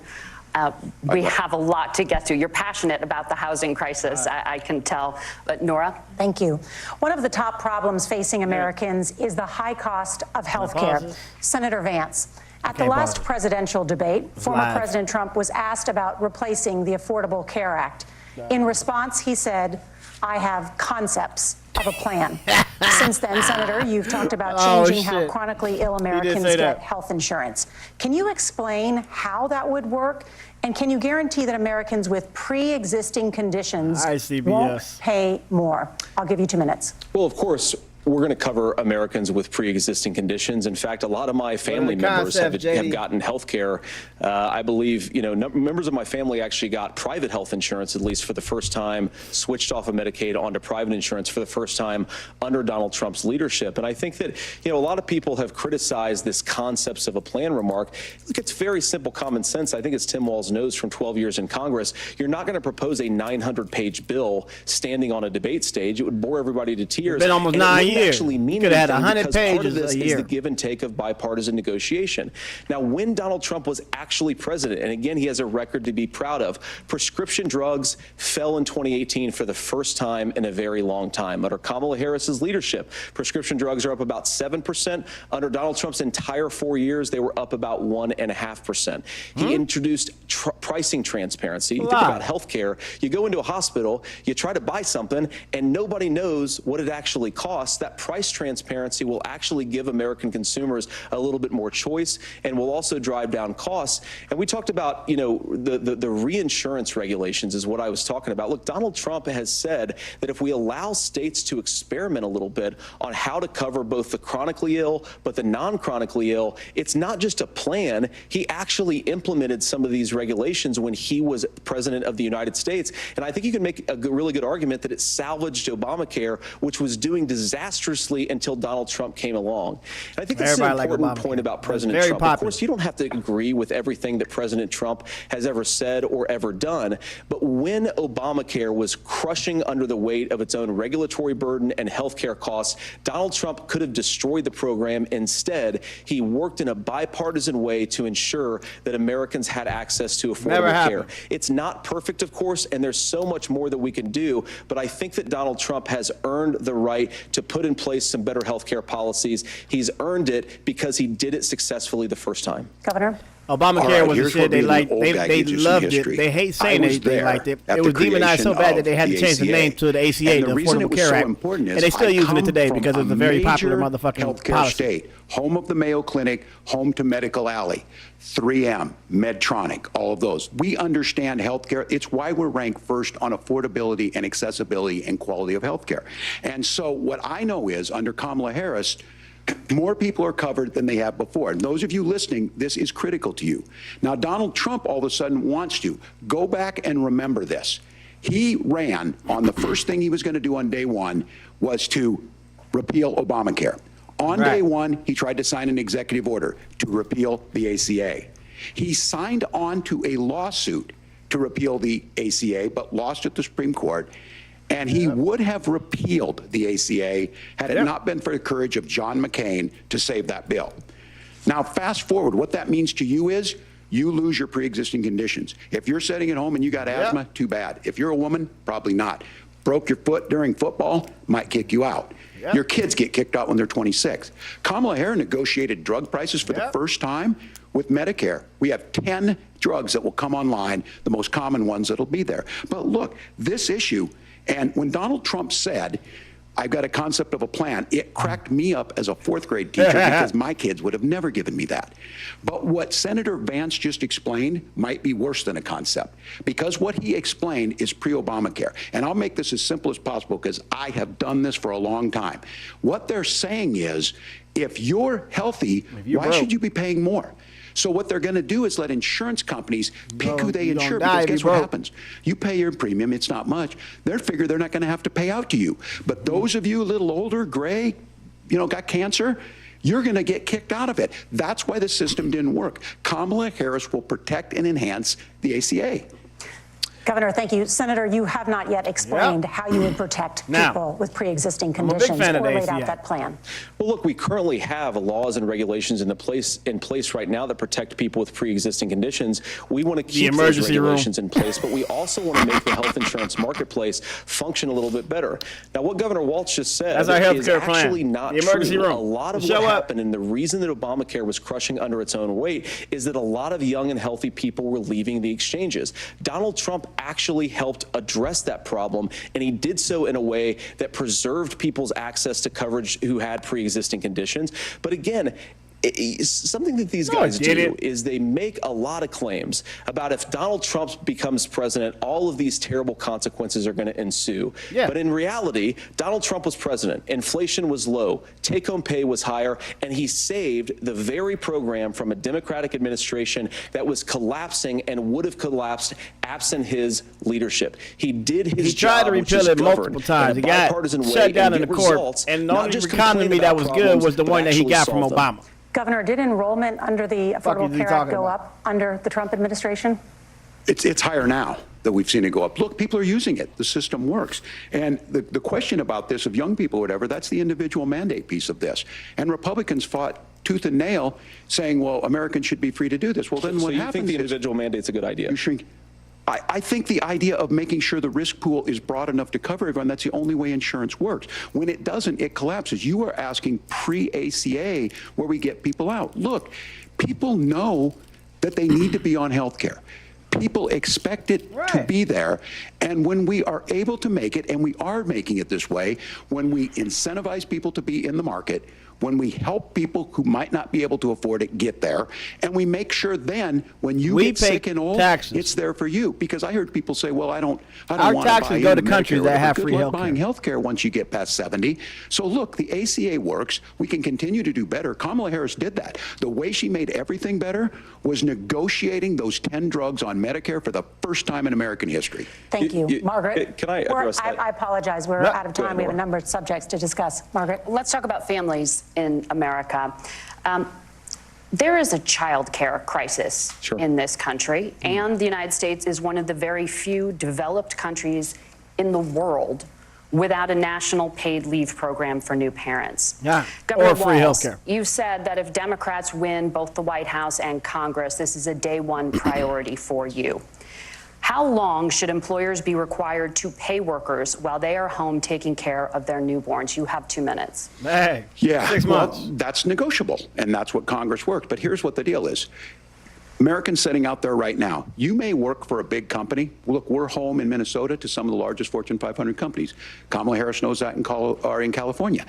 we have a lot to get to. You're passionate about the housing crisis, I can tell. But Nora? Thank you. One of the top problems facing Americans is the high cost of health care. Senator Vance, at the last presidential debate, former President Trump was asked about replacing the Affordable Care Act. In response, he said, "I have concepts of a plan." Since then, Senator, you've talked about changing how chronically ill Americans get health insurance. Can you explain how that would work? And can you guarantee that Americans with pre-existing conditions won't pay more? I'll give you 2 minutes. Well, of course, we're going to cover Americans with pre-existing conditions. In fact, a lot of my family members have gotten health care. I believe, members of my family actually got private health insurance, at least for the first time, switched off of Medicaid onto private insurance for the first time under Donald Trump's leadership. And I think that, a lot of people have criticized this concepts of a plan remark. Look, it's very simple common sense. I think as Tim Walz knows from 12 years in Congress, you're not going to propose a 900-page bill standing on a debate stage. It would bore everybody to tears. It's been almost 9 years. Actually mean could have had 100 pages part of this this is the give and take of bipartisan negotiation. Now, when Donald Trump was actually president, and again, he has a record to be proud of, prescription drugs fell in 2018 for the first time in a very long time. Under Kamala Harris's leadership, prescription drugs are up about 7%. Under Donald Trump's entire 4 years, they were up about 1.5%. He introduced pricing transparency. You think about health care. You go into a hospital, you try to buy something, and nobody knows what it actually costs. That price transparency will actually give American consumers a little bit more choice and will also drive down costs. And we talked about, the reinsurance regulations is what I was talking about. Look, Donald Trump has said that if we allow states to experiment a little bit on how to cover both the chronically ill but the non-chronically ill, it's not just a plan. He actually implemented some of these regulations when he was president of the United States. And I think you can make a really good argument that it salvaged Obamacare, which was doing disastrously until Donald Trump came along. And I think this is an important point about President Trump. Of course, you don't have to agree with everything that President Trump has ever said or ever done. But when Obamacare was crushing under the weight of its own regulatory burden and health care costs, Donald Trump could have destroyed the program. Instead, he worked in a bipartisan way to ensure that Americans had access to affordable care. It's not perfect, of course, and there's so much more that we can do. But I think that Donald Trump has earned the right to put in place some better health care policies. He's earned it because he did it successfully the first time. Governor? Obamacare was the here's shit where they being an liked. old They guy gives you some loved it. history. They hate I saying was they there liked it. at It the was demonized so creation bad that of they had to the change the ACA. name to the ACA, And the the reason Affordable it was Care so Act. important is And they still I using it come today from because it's a very popular major motherfucking healthcare policy. state, home of the Mayo Clinic, home to Medical Alley, 3M, Medtronic, all of those. We understand healthcare. It's why we're ranked first on affordability and accessibility and quality of healthcare. And so what I know is under Kamala Harris, more people are covered than they have before. And those of you listening, this is critical to you. Now, Donald Trump all of a sudden wants to go back and remember this. He ran on the first thing he was going to do on day one was to repeal Obamacare. On day one, he tried to sign an executive order to repeal the ACA. He signed on to a lawsuit to repeal the ACA, but lost at the Supreme Court. And he would have repealed the ACA had it not been for the courage of John McCain to save that bill. Now, fast forward, what that means to you is you lose your pre-existing conditions. If you're sitting at home and you got asthma, too bad. If you're a woman, probably not. Broke your foot during football, might kick you out. Your kids get kicked out when they're 26. Kamala Harris negotiated drug prices for the first time with Medicare. We have 10 drugs that will come online, the most common ones that'll be there. But look, this issue, and when Donald Trump said, I've got a concept of a plan, it cracked me up as a fourth grade teacher because my kids would have never given me that. But what Senator Vance just explained might be worse than a concept, because what he explained is pre-Obamacare. And I'll make this as simple as possible because I have done this for a long time. What they're saying is, if you're healthy, why should you be paying more? So what they're going to do is let insurance companies pick who they insure, because guess what happens? You pay your premium, it's not much. They figure they're not going to have to pay out to you. But those of you a little older, gray, got cancer, you're going to get kicked out of it. That's why the system didn't work. Kamala Harris will protect and enhance the ACA. Governor, thank you. Senator, you have not yet explained how you would protect people with pre-existing conditions or laid out that plan. Well, look, we currently have laws and regulations in place right now that protect people with pre-existing conditions. We want to keep those regulations in place, but we also want to make the health insurance marketplace function a little bit better. Now, what Governor Walz just said is actually not true. A lot of what happened, and the reason that Obamacare was crushing under its own weight, is that a lot of young and healthy people were leaving the exchanges. Donald Trump actually helped address that problem, and he did so in a way that preserved people's access to coverage who had pre-existing conditions. But again, something that these guys do is they make a lot of claims about if Donald Trump becomes president, all of these terrible consequences are going to ensue. But in reality, Donald Trump was president. Inflation was low. Take-home pay was higher. And he saved the very program from a Democratic administration that was collapsing and would have collapsed absent his leadership. He did his job, tried to repeal it multiple times. He got shut down in the court. And the only economy that was good was the one that he got from Obama. Governor, did enrollment under the Affordable Care Act go up under the Trump administration? It's higher now that we've seen it go up. Look, people are using it. The system works. And the question about this of young people or whatever, that's the individual mandate piece of this. And Republicans fought tooth and nail saying, well, Americans should be free to do this. Well, then what happens is... So you think the individual mandate's a good idea? You shrink. I think the idea of making sure the risk pool is broad enough to cover everyone, that's the only way insurance works. When it doesn't, it collapses. You are asking pre-ACA where we get people out. Look, people know that they need to be on health care. People expect it to be there. And when we are able to make it, and we are making it this way, when we incentivize people to be in the market, when we help people who might not be able to afford it get there, and we make sure then when you get sick and old, it's there for you. Because I heard people say, well, I don't want to buy taxes go to countries that have free health care. Buying health care once you get past 70. So look, the ACA works. We can continue to do better. Kamala Harris did that. The way she made everything better was negotiating those 10 drugs on Medicare for the first time in American history. Thank you. Margaret? Can I address that? I apologize. We're out of time. We have a number of subjects to discuss. Margaret? Let's talk about families in America. There is a child care crisis in this country, and the United States is one of the very few developed countries in the world without a national paid leave program for new parents. Governor or free Walz, healthcare. You said that if Democrats win both the White House and Congress, this is a day one priority for you. How long should employers be required to pay workers while they are home taking care of their newborns? You have 2 minutes. Yeah, 6 months. Well, that's negotiable, and that's what Congress works. But here's what the deal is. Americans sitting out there right now, you may work for a big company. Look, we're home in Minnesota to some of the largest Fortune 500 companies. Kamala Harris knows that in California.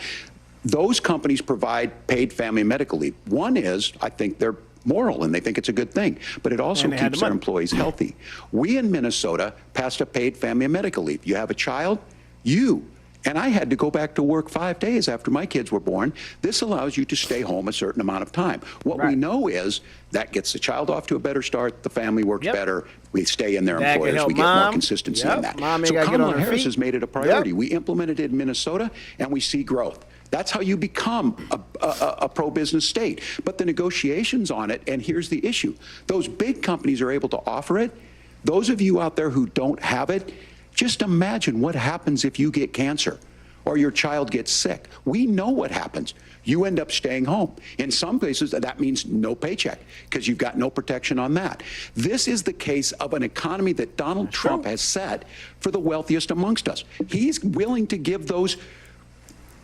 Those companies provide paid family and medical leave. One is, I think they're moral and they think it's a good thing, but it also keeps their employees healthy. We in Minnesota passed a paid family and medical leave. You have a child, and I had to go back to work 5 days after my kids were born. This allows you to stay home a certain amount of time. What we know is that gets the child off to a better start, the family works better, we stay in their employers, we get more consistency in that. So Kamala Harris has made it a priority. We implemented it in Minnesota and we see growth. That's how you become a pro-business state. But the negotiations on it, and here's the issue, those big companies are able to offer it. Those of you out there who don't have it, just imagine what happens if you get cancer or your child gets sick. We know what happens. You end up staying home. In some cases, that means no paycheck because you've got no protection on that. This is the case of an economy that Donald Trump has set for the wealthiest amongst us. He's willing to give those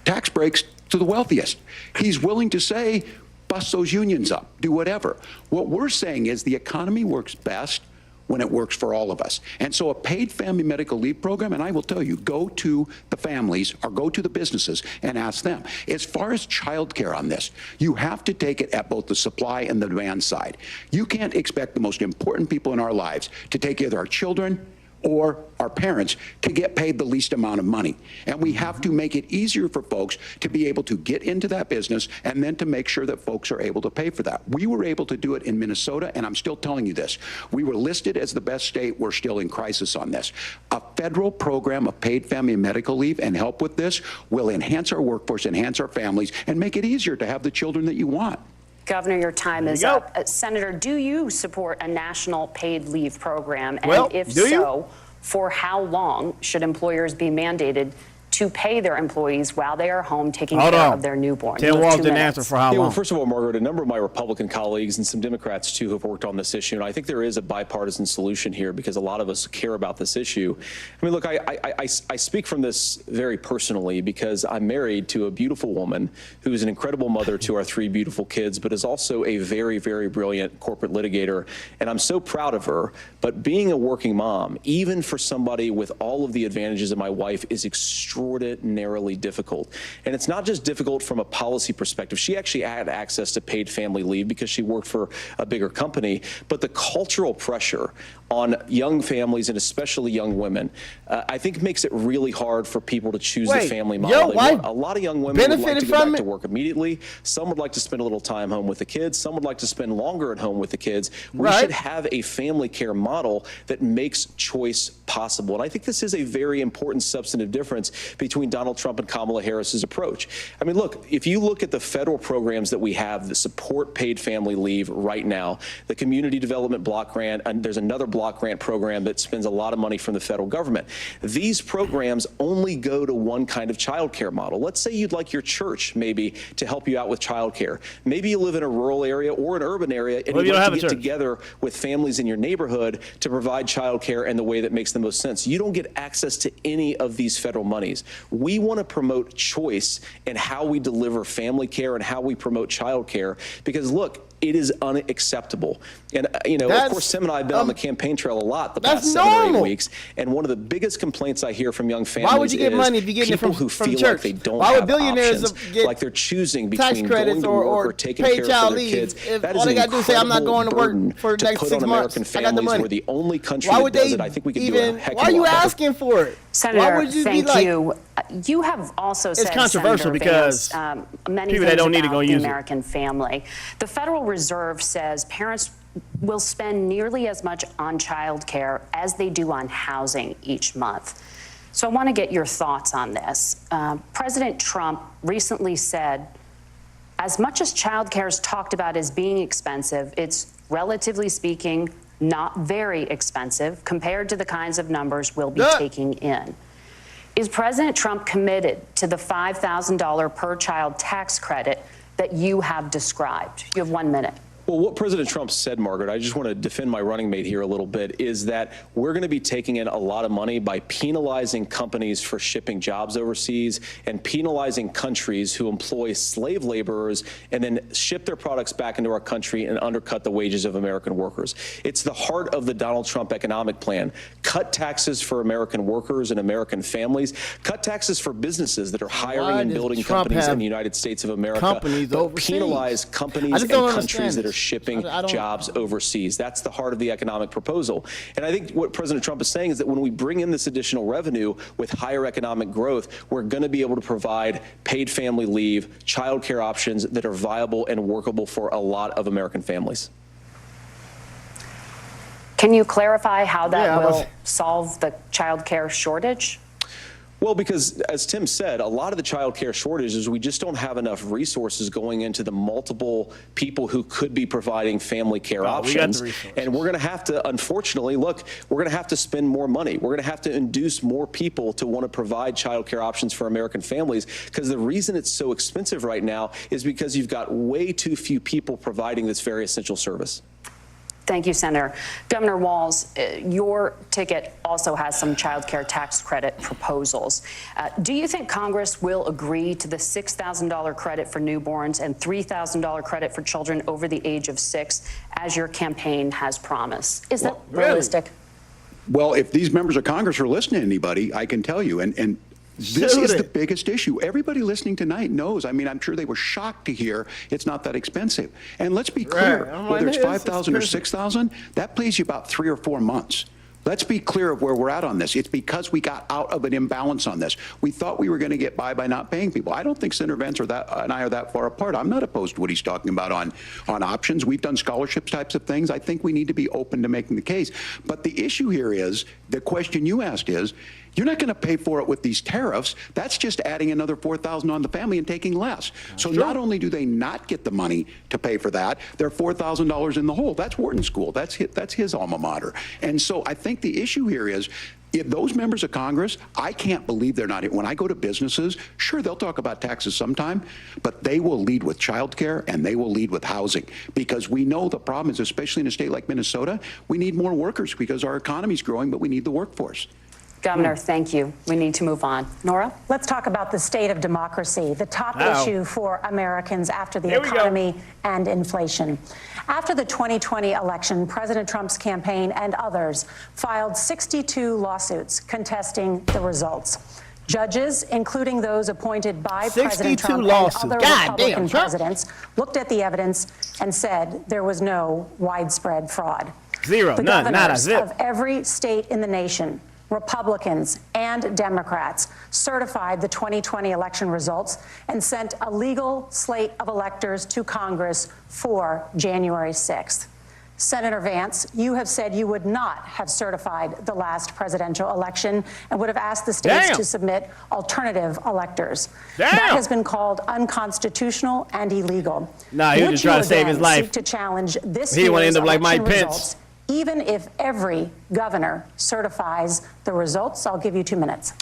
tax breaks to the wealthiest. He's willing to say, bust those unions up, do whatever. What we're saying is the economy works best when it works for all of us. And so a paid family medical leave program, and I will tell you, go to the families or go to the businesses and ask them. As far as childcare on this, you have to take it at both the supply and the demand side. You can't expect the most important people in our lives to take either our children or our parents to get paid the least amount of money. And we have to make it easier for folks to be able to get into that business and then to make sure that folks are able to pay for that. We were able to do it in Minnesota, and I'm still telling you this. We were listed as the best state. We're still in crisis on this. A federal program of paid family and medical leave and help with this will enhance our workforce, enhance our families, and make it easier to have the children that you want. Governor, your time is up. Senator, do you support a national paid leave program? And Well, if do you? so, for how long should employers be mandated to pay their employees while they are home taking care of their newborn? Tell Walz didn't answer for how long. Well, first of all, Margaret, a number of my Republican colleagues and some Democrats, too, have worked on this issue. And I think there is a bipartisan solution here because a lot of us care about this issue. I mean, look, I speak from this very personally because I'm married to a beautiful woman who is an incredible mother to our 3 beautiful kids, but is also a very, very brilliant corporate litigator. And I'm so proud of her. But being a working mom, even for somebody with all of the advantages of my wife, is extraordinarily difficult. And it's not just difficult from a policy perspective. She actually had access to paid family leave because she worked for a bigger company. But the cultural pressure on young families and especially young women, I think makes it really hard for people to choose the family model. A lot of young women would like to go back to work immediately. Some would like to spend a little time home with the kids. Some would like to spend longer at home with the kids. We should have a family care model that makes choice possible. And I think this is a very important substantive difference between Donald Trump and Kamala Harris's approach. I mean, look, if you look at the federal programs that we have that support paid family leave right now, the Community Development Block Grant, and there's another block grant program that spends a lot of money from the federal government. These programs only go to one kind of child care model. Let's say you'd like your church maybe to help you out with child care. Maybe you live in a rural area or an urban area and you'd like to get together with families in your neighborhood to provide child care in the way that makes the most sense. You don't get access to any of these federal monies. We want to promote choice in how we deliver family care and how we promote child care because, look, it is unacceptable. And, you know, of course, Tim and I have been on the campaign trail a lot the past 7 or 8 weeks. And one of the biggest complaints I hear from young families Why would you get money if you get it from who feel church? like they don't Why have would billionaires options, get like they're choosing tax between credits going to work or taking care of their kids. That is all they an got to do is say, I'm not incredible going to work burden for the to next put 6 on months. American I got the families. money. We're the only country Why that would does they it. I think we could do even, a heck of why are a you lot better. asking for it? Senator, Why would you thank be like, you. You have also said, it's controversial Senator because Vance, many people things that don't need to about go the use it. American family. The Federal Reserve says parents will spend nearly as much on child care as they do on housing each month. So I want to get your thoughts on this. President Trump recently said, as much as child care is talked about as being expensive, it's relatively speaking not very expensive compared to the kinds of numbers we'll be taking in. Is President Trump committed to the $5,000 per child tax credit that you have described? You have 1 minute. Well, what President Trump said, Margaret, I just want to defend my running mate here a little bit, is that we're going to be taking in a lot of money by penalizing companies for shipping jobs overseas and penalizing countries who employ slave laborers and then ship their products back into our country and undercut the wages of American workers. It's the heart of the Donald Trump economic plan. Cut taxes for American workers and American families. Cut taxes for businesses that are hiring and building companies in the United States of America. But penalize companies and countries that are shipping jobs overseas. That's the heart of the economic proposal. And I think what President Trump is saying is that when we bring in this additional revenue with higher economic growth, we're going to be able to provide paid family leave, child care options that are viable and workable for a lot of American families. Can you clarify how that will solve the child care shortage? Well, because as Tim said, a lot of the child care shortage is we just don't have enough resources going into the multiple people who could be providing family care options. And we're going to have to, unfortunately, look, we're going to have to spend more money. We're going to have to induce more people to want to provide child care options for American families, because the reason it's so expensive right now is because you've got way too few people providing this very essential service. Thank you, Senator. Governor Walz, your ticket also has some child care tax credit proposals. Do you think Congress will agree to the $6,000 credit for newborns and $3,000 credit for children over the age of 6, as your campaign has promised? Is that realistic? Well, if these members of Congress are listening to anybody, I can tell you, and this is the biggest issue. Everybody listening tonight knows. I mean, I'm sure they were shocked to hear it's not that expensive. And let's be clear, whether it's 5,000 or 6,000, that pays you about 3 or 4 months. Let's be clear of where we're at on this. It's because we got out of an imbalance on this. We thought we were going to get by not paying people. I don't think Senator Vance and I are that far apart. I'm not opposed to what he's talking about on options. We've done scholarships types of things. I think we need to be open to making the case. But the issue here is, the question you asked is, you're not going to pay for it with these tariffs. That's just adding another $4,000 on the family and taking less. So not only do they not get the money to pay for that, they're $4,000 in the hole. That's Wharton School. That's his alma mater. And so I think the issue here is, if those members of Congress, I can't believe they're not. When I go to businesses, sure, they'll talk about taxes sometime, but they will lead with childcare and they will lead with housing, because we know the problem is, especially in a state like Minnesota, we need more workers because our economy is growing, but we need the workforce. Governor, thank you. We need to move on. Nora? Let's talk about the state of democracy, the top issue for Americans after the economy and inflation. After the 2020 election, President Trump's campaign and others filed 62 lawsuits contesting the results. Judges, including those appointed by President Trump and other Republican presidents, looked at the evidence and said there was no widespread fraud. Zero, none, nada, zip. Of every state in the nation, Republicans and Democrats, certified the 2020 election results and sent a legal slate of electors to Congress for January 6th. Senator Vance, you have said you would not have certified the last presidential election and would have asked the states to submit alternative electors. That has been called unconstitutional and illegal. Nah, he was just trying to save his life. Seek to challenge this year's election like Mike Pence. results, even if every governor certifies the results? I'll give you 2 minutes.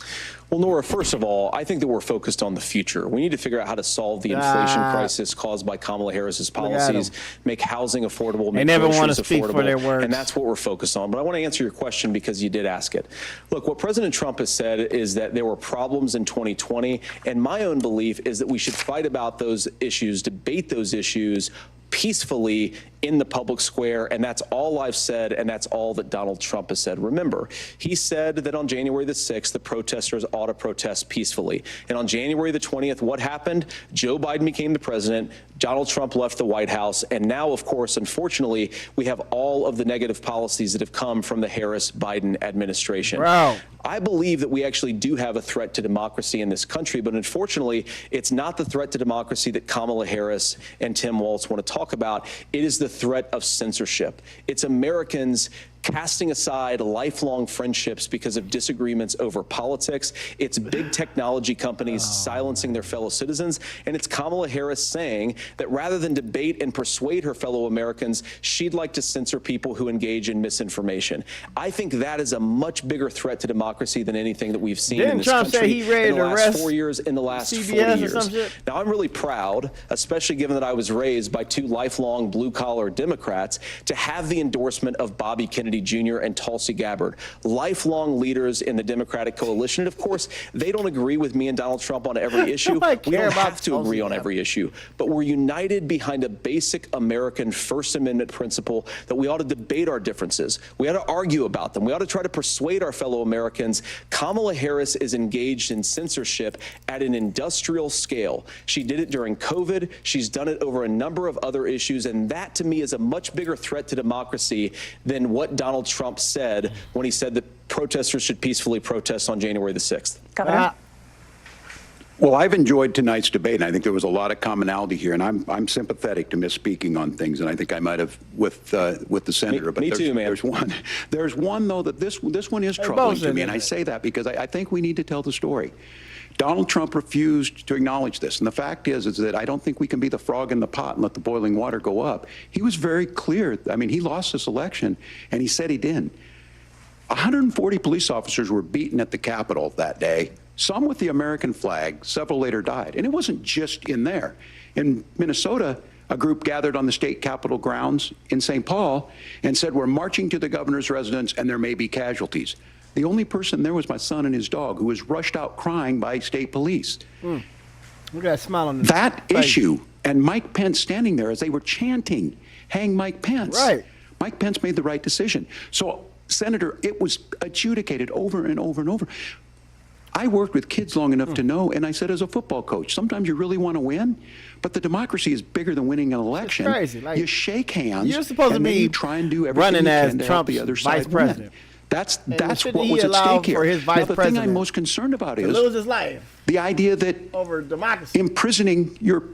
Well, Nora, first of all, I think that we're focused on the future. We need to figure out how to solve the inflation crisis caused by Kamala Harris's policies, make housing affordable, make groceries affordable, and that's what we're focused on. But I want to answer your question because you did ask it. Look, what President Trump has said is that there were problems in 2020, and my own belief is that we should fight about those issues, debate those issues peacefully in the public square, and that's all I've said, and that's all that Donald Trump has said. Remember, he said that on January the 6th, the protesters ought to protest peacefully. And on January the 20th, what happened? Joe Biden became the president, Donald Trump left the White House, and now, of course, unfortunately, we have all of the negative policies that have come from the Harris-Biden administration. Wow. I believe that we actually do have a threat to democracy in this country, but unfortunately, it's not the threat to democracy that Kamala Harris and Tim Walz want to talk about. It is the threat of censorship. It's Americans casting aside lifelong friendships because of disagreements over politics. It's big technology companies silencing their fellow citizens. And it's Kamala Harris saying that rather than debate and persuade her fellow Americans, she'd like to censor people who engage in misinformation. I think that is a much bigger threat to democracy than anything that we've seen in this Trump say country he ready in the to last arrest 4 years, in the last CBS 40 or some years. shit? Now, I'm really proud, especially given that I was raised by two lifelong blue-collar Democrats, to have the endorsement of Bobby Kennedy Jr. and Tulsi Gabbard, lifelong leaders in the Democratic coalition. And of course, they don't agree with me and Donald Trump on every issue. We don't have to agree on every issue, but we're united behind a basic American First Amendment principle that we ought to debate our differences. We ought to argue about them. We ought to try to persuade our fellow Americans. Kamala Harris is engaged in censorship at an industrial scale. She did it during COVID. She's done it over a number of other issues. And that, to me, is a much bigger threat to democracy than what Donald Trump said when he said that protesters should peacefully protest on January the 6th. Governor? Well, I've enjoyed tonight's debate, and I think there was a lot of commonality here, and I'm sympathetic to misspeaking on things, and I think I might have with the senator. Me too, man. There's one though that this one is troubling to me, and I say that because I think we need to tell the story. Donald Trump refused to acknowledge this, and the fact is that I don't think we can be the frog in the pot and let the boiling water go up. He was very clear. I mean, he lost this election, and he said he didn't. 140 police officers were beaten at the Capitol that day. Some with the American flag, several later died. And it wasn't just in there. In Minnesota, a group gathered on the state capitol grounds in St. Paul and said, we're marching to the governor's residence and there may be casualties. The only person there was my son and his dog, who was rushed out crying by state police. Look at that smile on That face. issue, and Mike Pence standing there as they were chanting, hang Mike Pence. Right. Mike Pence made the right decision. So, Senator, it was adjudicated over and over and over. I worked with kids long enough to know, and I said as a football coach, sometimes you really want to win, but the democracy is bigger than winning an election. It's crazy. Like, you shake hands, you're supposed and to then be you try and do everything running you as can to help Trump's the other vice side president. win. That's shouldn't what he was at allow stake here. for his vice now, the thing president I'm most concerned about to is lose his life the idea that over democracy. imprisoning your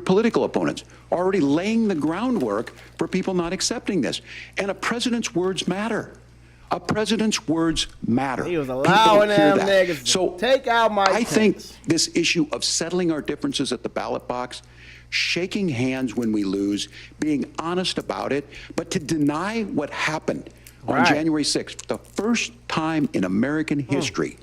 political opponents, already laying the groundwork for people not accepting this. And a president's words matter. A president's words matter. He was People allowing hear them that. niggas to So take out Mike I think Pence. this issue of settling our differences at the ballot box, shaking hands when we lose, being honest about it, but to deny what happened on Right. January 6th, the first time in American history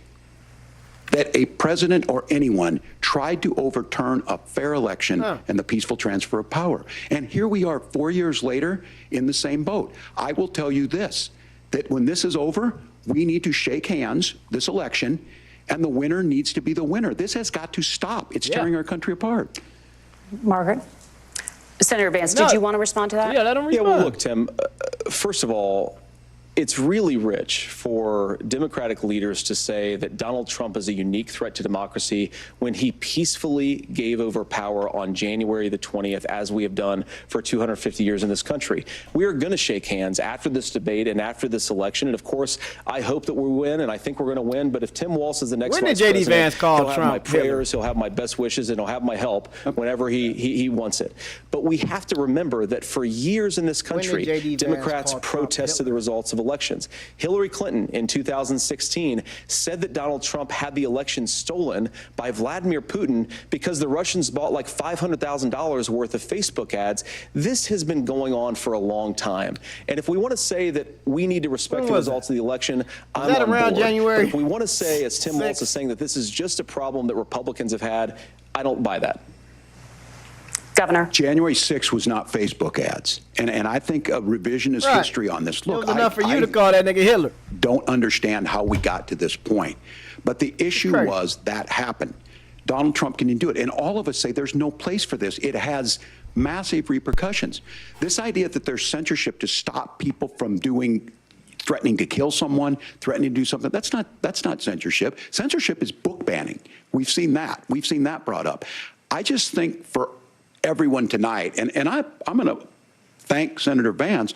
that a president or anyone tried to overturn a fair election and the peaceful transfer of power. And here we are 4 years later in the same boat. I will tell you this, that when this is over, we need to shake hands this election, and the winner needs to be the winner. This has got to stop. It's tearing our country apart. Margaret? Senator Vance, did you want to respond to that? Yeah, let him respond. Yeah, well, look, Tim, first of all, it's really rich for Democratic leaders to say that Donald Trump is a unique threat to democracy when he peacefully gave over power on January the 20th, as we have done for 250 years in this country. We are going to shake hands after this debate and after this election. And of course, I hope that we win, and I think we're going to win. But if Tim Walz is the next When vice did J.D. president, Vance call he'll have Trump my prayers, he'll have my best wishes, and he'll have my help whenever he wants it. But we have to remember that for years in this country, J.D. Vance Democrats call Trump protested the results of elections. Hillary Clinton in 2016 said that Donald Trump had the election stolen by Vladimir Putin because the Russians bought like $500,000 worth of Facebook ads. This has been going on for a long time. And if we want to say that we need to respect the results of the election, I'm that on around board. January But if we want to say, as Tim Walz 6th? is saying, that this is just a problem that Republicans have had, I don't buy that. Governor? January 6th was not Facebook ads. And I think a revisionist Right. history on this. Look, it was enough for you I to call that nigga Hitler. don't understand how we got to this point. But the issue crazy. was that happened. Donald Trump can do it. And all of us say there's no place for this. It has massive repercussions. This idea that there's censorship to stop people from threatening to kill someone, threatening to do something, that's not censorship. Censorship is book banning. We've seen that. We've seen that brought up. I just think for everyone tonight, and I'm going to thank Senator Vance.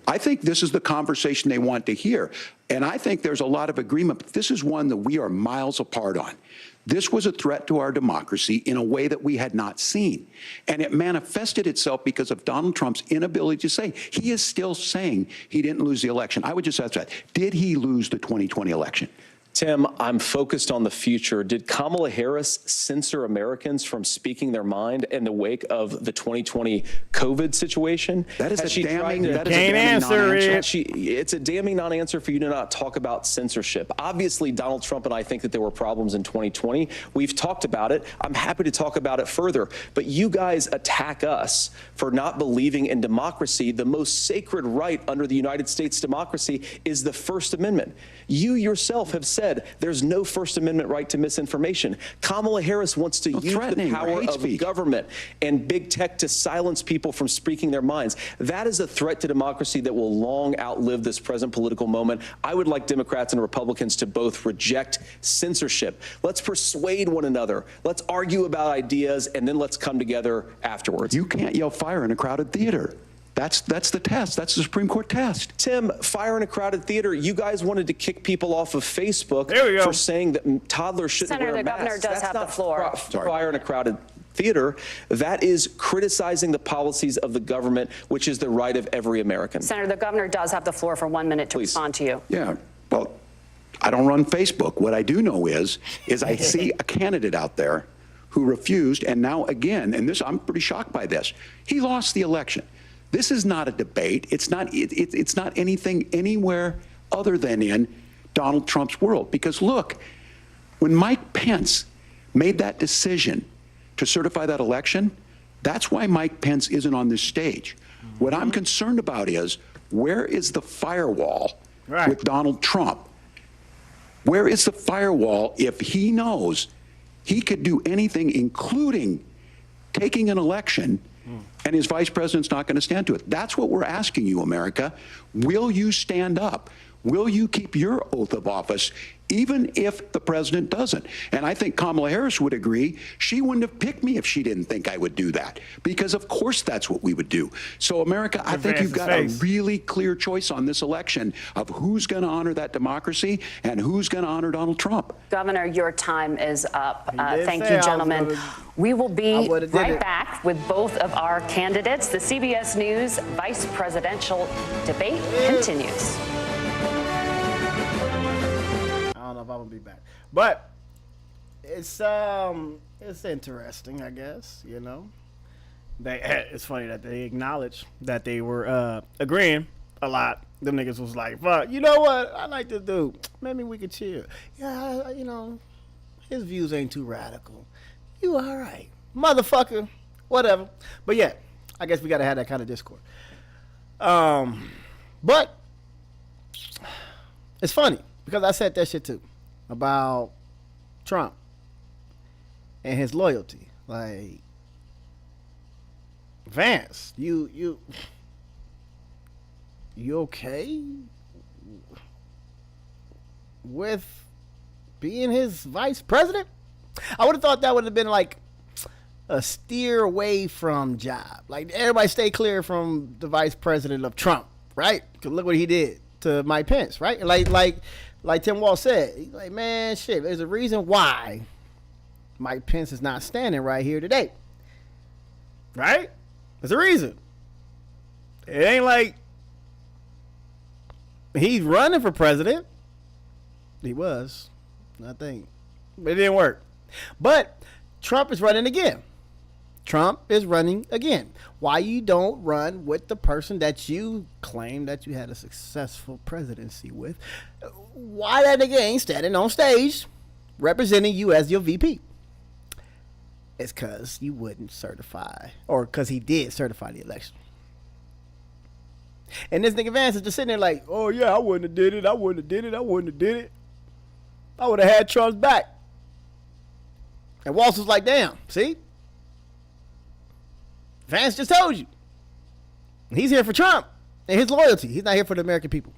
I think this is the conversation they want to hear. And I think there's a lot of agreement, but this is one that we are miles apart on. This was a threat to our democracy in a way that we had not seen. And it manifested itself because of Donald Trump's inability to say. He is still saying he didn't lose the election. I would just ask that. Did he lose the 2020 election? Tim, I'm focused on the future. Did Kamala Harris censor Americans from speaking their mind in the wake of the 2020 COVID situation? That is Has a damning, that is a Can't damning answer non-answer. it. It's a damning non-answer for you to not talk about censorship. Obviously, Donald Trump and I think that there were problems in 2020. We've talked about it. I'm happy to talk about it further. But you guys attack us for not believing in democracy. The most sacred right under the United States democracy is the First Amendment. You yourself have said there's no First Amendment right to misinformation. Kamala Harris wants to use the power of government and big tech to silence people from speaking their minds. That is a threat to democracy that will long outlive this present political moment. I would like Democrats and Republicans to both reject censorship. Let's persuade one another. Let's argue about ideas, and then let's come together afterwards. You can't yell fire in a crowded theater. That's the test. That's the Supreme Court test. Tim, fire in a crowded theater. You guys wanted to kick people off of Facebook for saying that toddlers shouldn't wear masks. Senator, the governor does have the floor. Fire in a crowded theater. That is criticizing the policies of the government, which is the right of every American. Senator, the governor does have the floor for 1 minute to respond to you. Yeah, well, I don't run Facebook. What I do know is I see a candidate out there who refused, and now again, and this, I'm pretty shocked by this, he lost the election. This is not a debate. It's not anything anywhere other than in Donald Trump's world. Because look, when Mike Pence made that decision to certify that election, that's why Mike Pence isn't on this stage. What I'm concerned about is, where is the firewall with Donald Trump? Where is the firewall if he knows he could do anything, including taking an election, and his vice president's not going to stand to it? That's what we're asking you, America. Will you stand up? Will you keep your oath of office, even if the president doesn't? And I think Kamala Harris would agree. She wouldn't have picked me if she didn't think I would do that, because of course that's what we would do. So America, I think you've got a really clear choice on this election of who's going to honor that democracy and who's going to honor Donald Trump. Governor, your time is up. Thank you, gentlemen. We will be right back with both of our candidates. The CBS News vice presidential debate continues. I don't know if I'm gonna be back, but it's interesting, I guess. You know, it's funny that they acknowledge that they were agreeing a lot. Them niggas was like, "Fuck, you know what? I like this dude. Maybe we could chill. Yeah, you know, his views ain't too radical. You all right, motherfucker? Whatever." But yeah, I guess we gotta have that kind of discourse. But it's funny, because I said that shit too about Trump and his loyalty. Like, Vance, you okay with being his vice president? I would have thought that would have been like a steer away from job. Like, everybody stay clear from the vice president of Trump, right? Because look what he did to Mike Pence, right? Like Tim Walz said, he's like, man, shit, there's a reason why Mike Pence is not standing right here today. Right? There's a reason. It ain't like he's running for president. He was, I think. But it didn't work. But Trump is running again. Trump is running again. Why you don't run with the person that you claim that you had a successful presidency with? Why that nigga ain't standing on stage representing you as your VP? It's because you wouldn't certify, or because he did certify the election. And this nigga Vance is just sitting there like, oh yeah, I wouldn't have did it. I wouldn't have did it. I wouldn't have did it. I would have had Trump's back. And Walz was like, damn, see? Vance just told you. He's here for Trump and his loyalty. He's not here for the American people.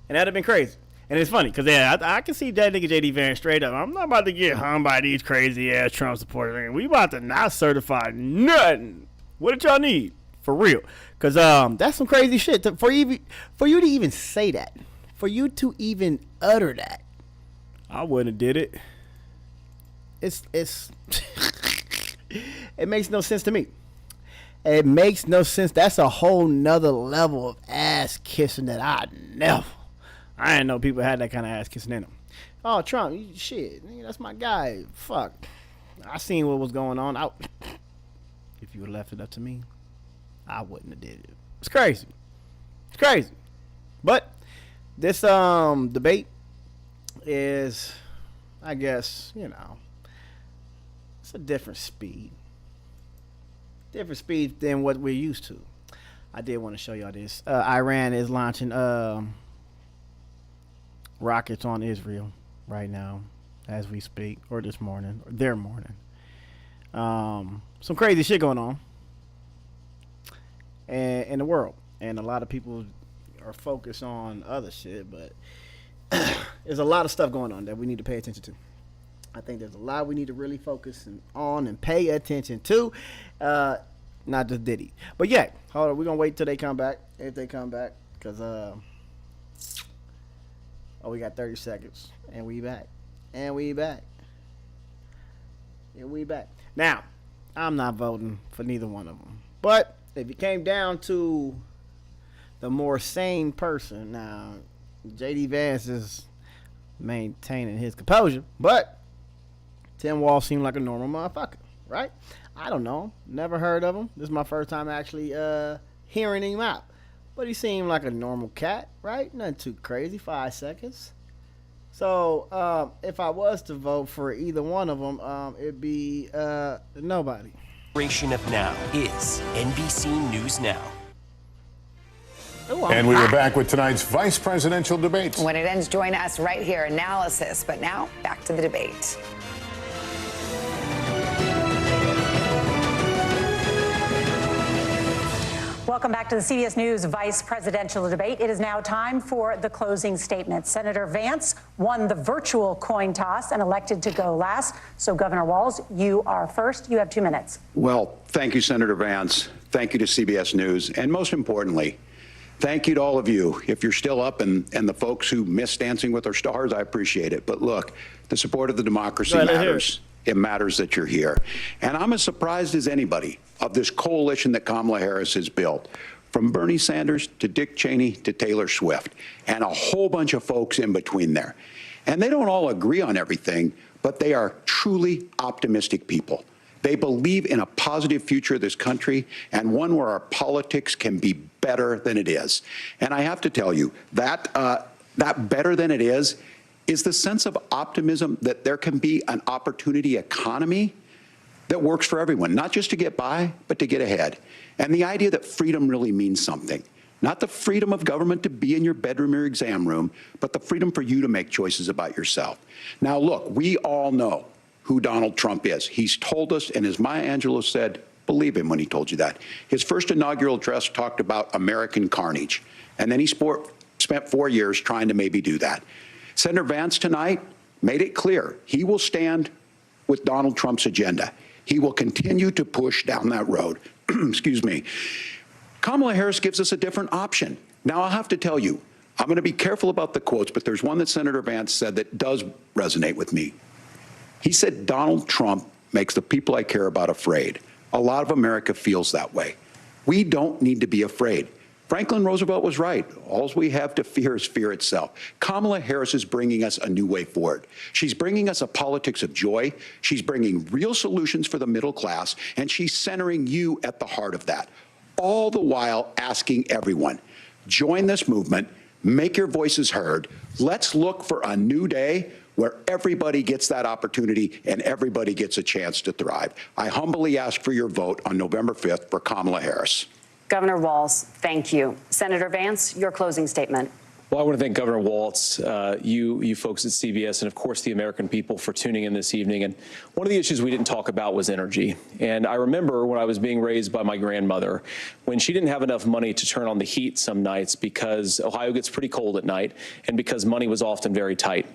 And that'd have been crazy. And it's funny, because yeah, I can see that nigga JD Vance straight up. I'm not about to get hung by these crazy ass Trump supporters. We about to not certify nothing. What did y'all need? For real. Because that's some crazy shit. For you to even say that, for you to even utter that, I wouldn't have did it. It's it makes no sense to me. It makes no sense. That's a whole nother level of ass kissing that I didn't know people had that kind of ass kissing in them. Oh, Trump, shit, that's my guy. Fuck. I seen what was going on. If you would have left it up to me, I wouldn't have did it. It's crazy. It's crazy. But this debate is, I guess, it's a different speed. Different speed than what we're used to. I did want to show y'all this. Iran is launching rockets on Israel right now as we speak, or this morning, or their morning. Some crazy shit going on in the world, and a lot of people are focused on other shit, but there's a lot of stuff going on that we need to pay attention to. I think there's a lot we need to really focus on and pay attention to, not just Diddy. But yeah, hold on, we're gonna wait till they come back, if they come back, because we got 30 seconds, and we back. Now, I'm not voting for neither one of them. But if it came down to the more sane person, now, J.D. Vance is maintaining his composure, but Tim Walz seemed like a normal motherfucker, right? I don't know. Never heard of him. This is my first time actually hearing him out. But he seemed like a normal cat, right? Nothing too crazy, 5 seconds. So, if I was to vote for either one of them, it'd be nobody. Of now is NBC News Now. Ooh, and we were back with tonight's vice presidential debate. When it ends, join us right here. Analysis. But now, back to the debate. Welcome back to the CBS News Vice Presidential Debate. It is now time for the closing statement. Senator Vance won the virtual coin toss and elected to go last. So, Governor Walz, you are first. You have 2 minutes. Well, thank you, Senator Vance. Thank you to CBS News. And most importantly, thank you to all of you. If you're still up and the folks who miss Dancing with Our Stars, I appreciate it. But look, the support of the democracy matters. It matters that you're here. And I'm as surprised as anybody of this coalition that Kamala Harris has built, from Bernie Sanders to Dick Cheney to Taylor Swift, and a whole bunch of folks in between there. And they don't all agree on everything, but they are truly optimistic people. They believe in a positive future of this country, and one where our politics can be better than it is. And I have to tell you, that better than it is the sense of optimism that there can be an opportunity economy that works for everyone, not just to get by, but to get ahead. And the idea that freedom really means something. Not the freedom of government to be in your bedroom or exam room, but the freedom for you to make choices about yourself. Now, look, we all know who Donald Trump is. He's told us, and as Maya Angelou said, believe him when he told you that. His first inaugural address talked about American carnage, and then he spent 4 years trying to maybe do that. Senator Vance tonight made it clear he will stand with Donald Trump's agenda. He will continue to push down that road. Excuse me. Kamala Harris gives us a different option. Now, I'll have to tell you, I'm going to be careful about the quotes, but there's one that Senator Vance said that does resonate with me. He said, Donald Trump makes the people I care about afraid. A lot of America feels that way. We don't need to be afraid. Franklin Roosevelt was right. All we have to fear is fear itself. Kamala Harris is bringing us a new way forward. She's bringing us a politics of joy. She's bringing real solutions for the middle class, and she's centering you at the heart of that. All the while asking everyone, join this movement, make your voices heard. Let's look for a new day where everybody gets that opportunity and everybody gets a chance to thrive. I humbly ask for your vote on November 5th for Kamala Harris. Governor Walz, thank you. Senator Vance, your closing statement. Well, I want to thank Governor Walz, you folks at CBS, and of course the American people for tuning in this evening. And one of the issues we didn't talk about was energy. And I remember when I was being raised by my grandmother, when she didn't have enough money to turn on the heat some nights because Ohio gets pretty cold at night and because money was often very tight.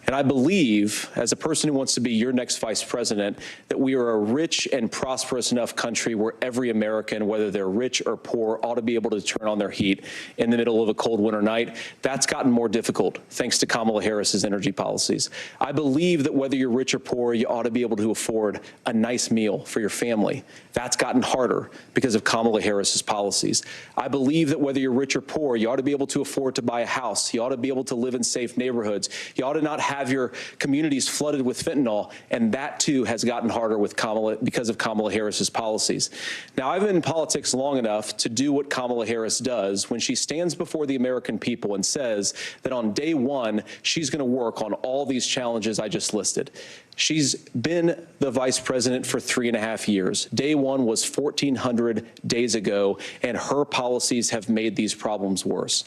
And I believe, as a person who wants to be your next vice president, that we are a rich and prosperous enough country where every American, whether they're rich or poor, ought to be able to turn on their heat in the middle of a cold winter night. That's gotten more difficult thanks to Kamala Harris's energy policies. I believe that whether you're rich or poor, you ought to be able to afford a nice meal for your family. That's gotten harder because of Kamala Harris's policies. I believe that whether you're rich or poor, you ought to be able to afford to buy a house. You ought to be able to live in safe neighborhoods. You ought to not have your communities flooded with fentanyl, and that too has gotten harder with because of Kamala Harris's policies. Now, I've been in politics long enough to do what Kamala Harris does when she stands before the American people and says that on day one, she's going to work on all these challenges I just listed. She's been the vice president for 3.5 years. Day one was 1,400 days ago, and her policies have made these problems worse.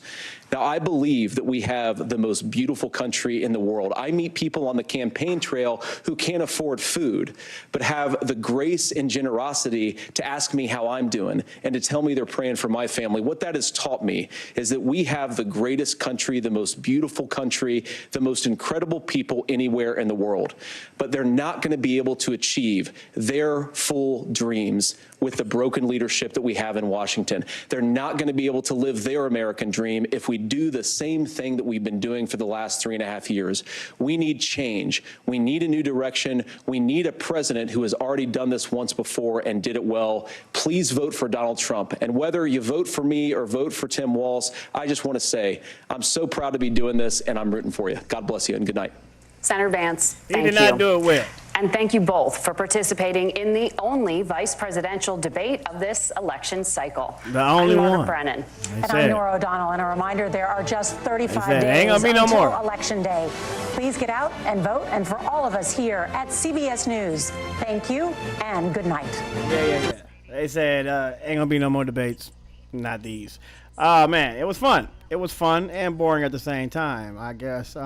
Now, I believe that we have the most beautiful country in the world. I meet people on the campaign trail who can't afford food, but have the grace and generosity to ask me how I'm doing and to tell me they're praying for my family. What that has taught me is that we have the greatest country, the most beautiful country, the most incredible people anywhere in the world. But they're not going to be able to achieve their full dreams with the broken leadership that we have in Washington. They're not going to be able to live their American dream if we do the same thing that we've been doing for the last 3.5 years. We need change. We need a new direction. We need a president who has already done this once before and did it well. Please vote for Donald Trump. And whether you vote for me or vote for Tim Walz, I just want to say I'm so proud to be doing this, and I'm rooting for you. God bless you, and good night. Senator Vance, thank you. He did not do it well. And thank you both for participating in the only vice presidential debate of this election cycle. The only I'm Margaret one. Brennan. And I'm Nora O'Donnell. And a reminder, there are just 35 days ain't gonna be no until more. Election Day. Please get out and vote. And for all of us here at CBS News, thank you and good night. Yeah. They said ain't gonna be no more debates. Not these. Man, it was fun. It was fun and boring at the same time, I guess.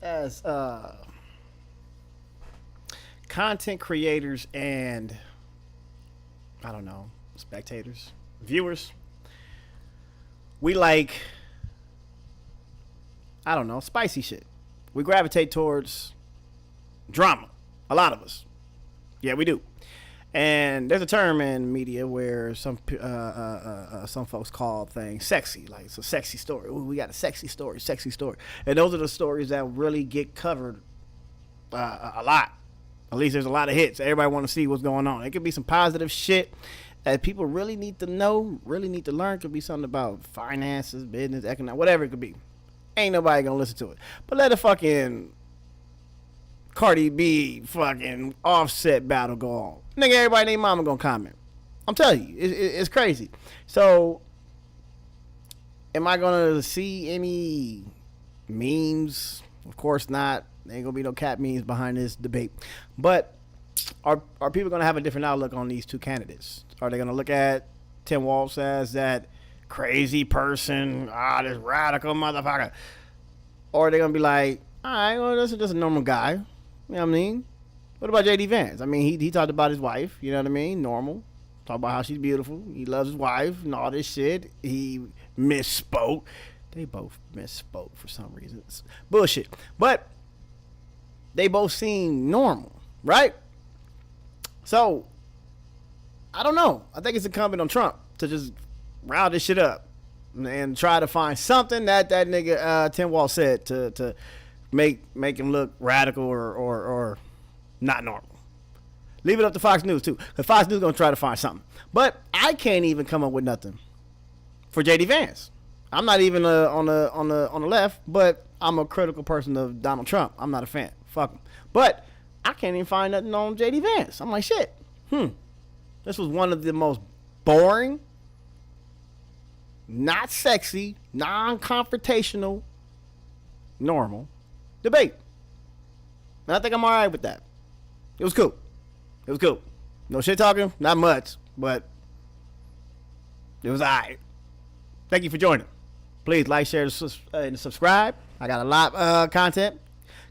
As content creators and, I don't know, spectators, viewers, we like, I don't know, spicy shit. We gravitate towards drama. A lot of us. Yeah, we do. And there's a term in media where some folks call things sexy, like it's a sexy story. Ooh, we got a sexy story. And those are the stories that really get covered a lot. At least there's a lot of hits. Everybody want to see what's going on. It could be some positive shit that people really need to know, really need to learn. It could be something about finances, business, economics, whatever it could be. Ain't nobody gonna listen to it. But let a fucking Cardi B fucking Offset battle go on. Nigga, everybody and their mama gonna comment. I'm telling you, it's crazy. So, am I gonna see any memes? Of course not. There ain't gonna be no cat memes behind this debate. But are people gonna have a different outlook on these two candidates? Are they gonna look at Tim Walz as that crazy person, this radical motherfucker? Or are they gonna be like, all right, well, this is just a normal guy. You know what I mean? What about J.D. Vance? I mean, he talked about his wife, you know what I mean? Normal. Talk about how she's beautiful. He loves his wife and all this shit. He misspoke. They both misspoke for some reason. It's bullshit. But they both seem normal, right? So, I don't know. I think it's incumbent on Trump to just rile this shit up and try to find something that nigga Tim Walz said to make him look radical or not normal. Leave it up to Fox News too, because Fox News gonna try to find something. But I can't even come up with nothing for J.D. Vance. I'm not even on the left, but I'm a critical person of Donald Trump. I'm not a fan. Fuck him. But I can't even find nothing on J.D. Vance. I'm like, shit. This was one of the most boring, not sexy, non-confrontational, normal debate. And I think I'm all right with that. It was cool. No shit talking, not much, but it was all right. Thank you for joining. Please like, share, and subscribe. I got a lot of content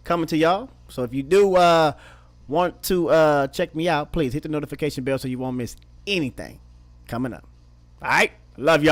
coming to y'all. So if you do want to check me out, please hit the notification bell so you won't miss anything coming up. All right? Love y'all.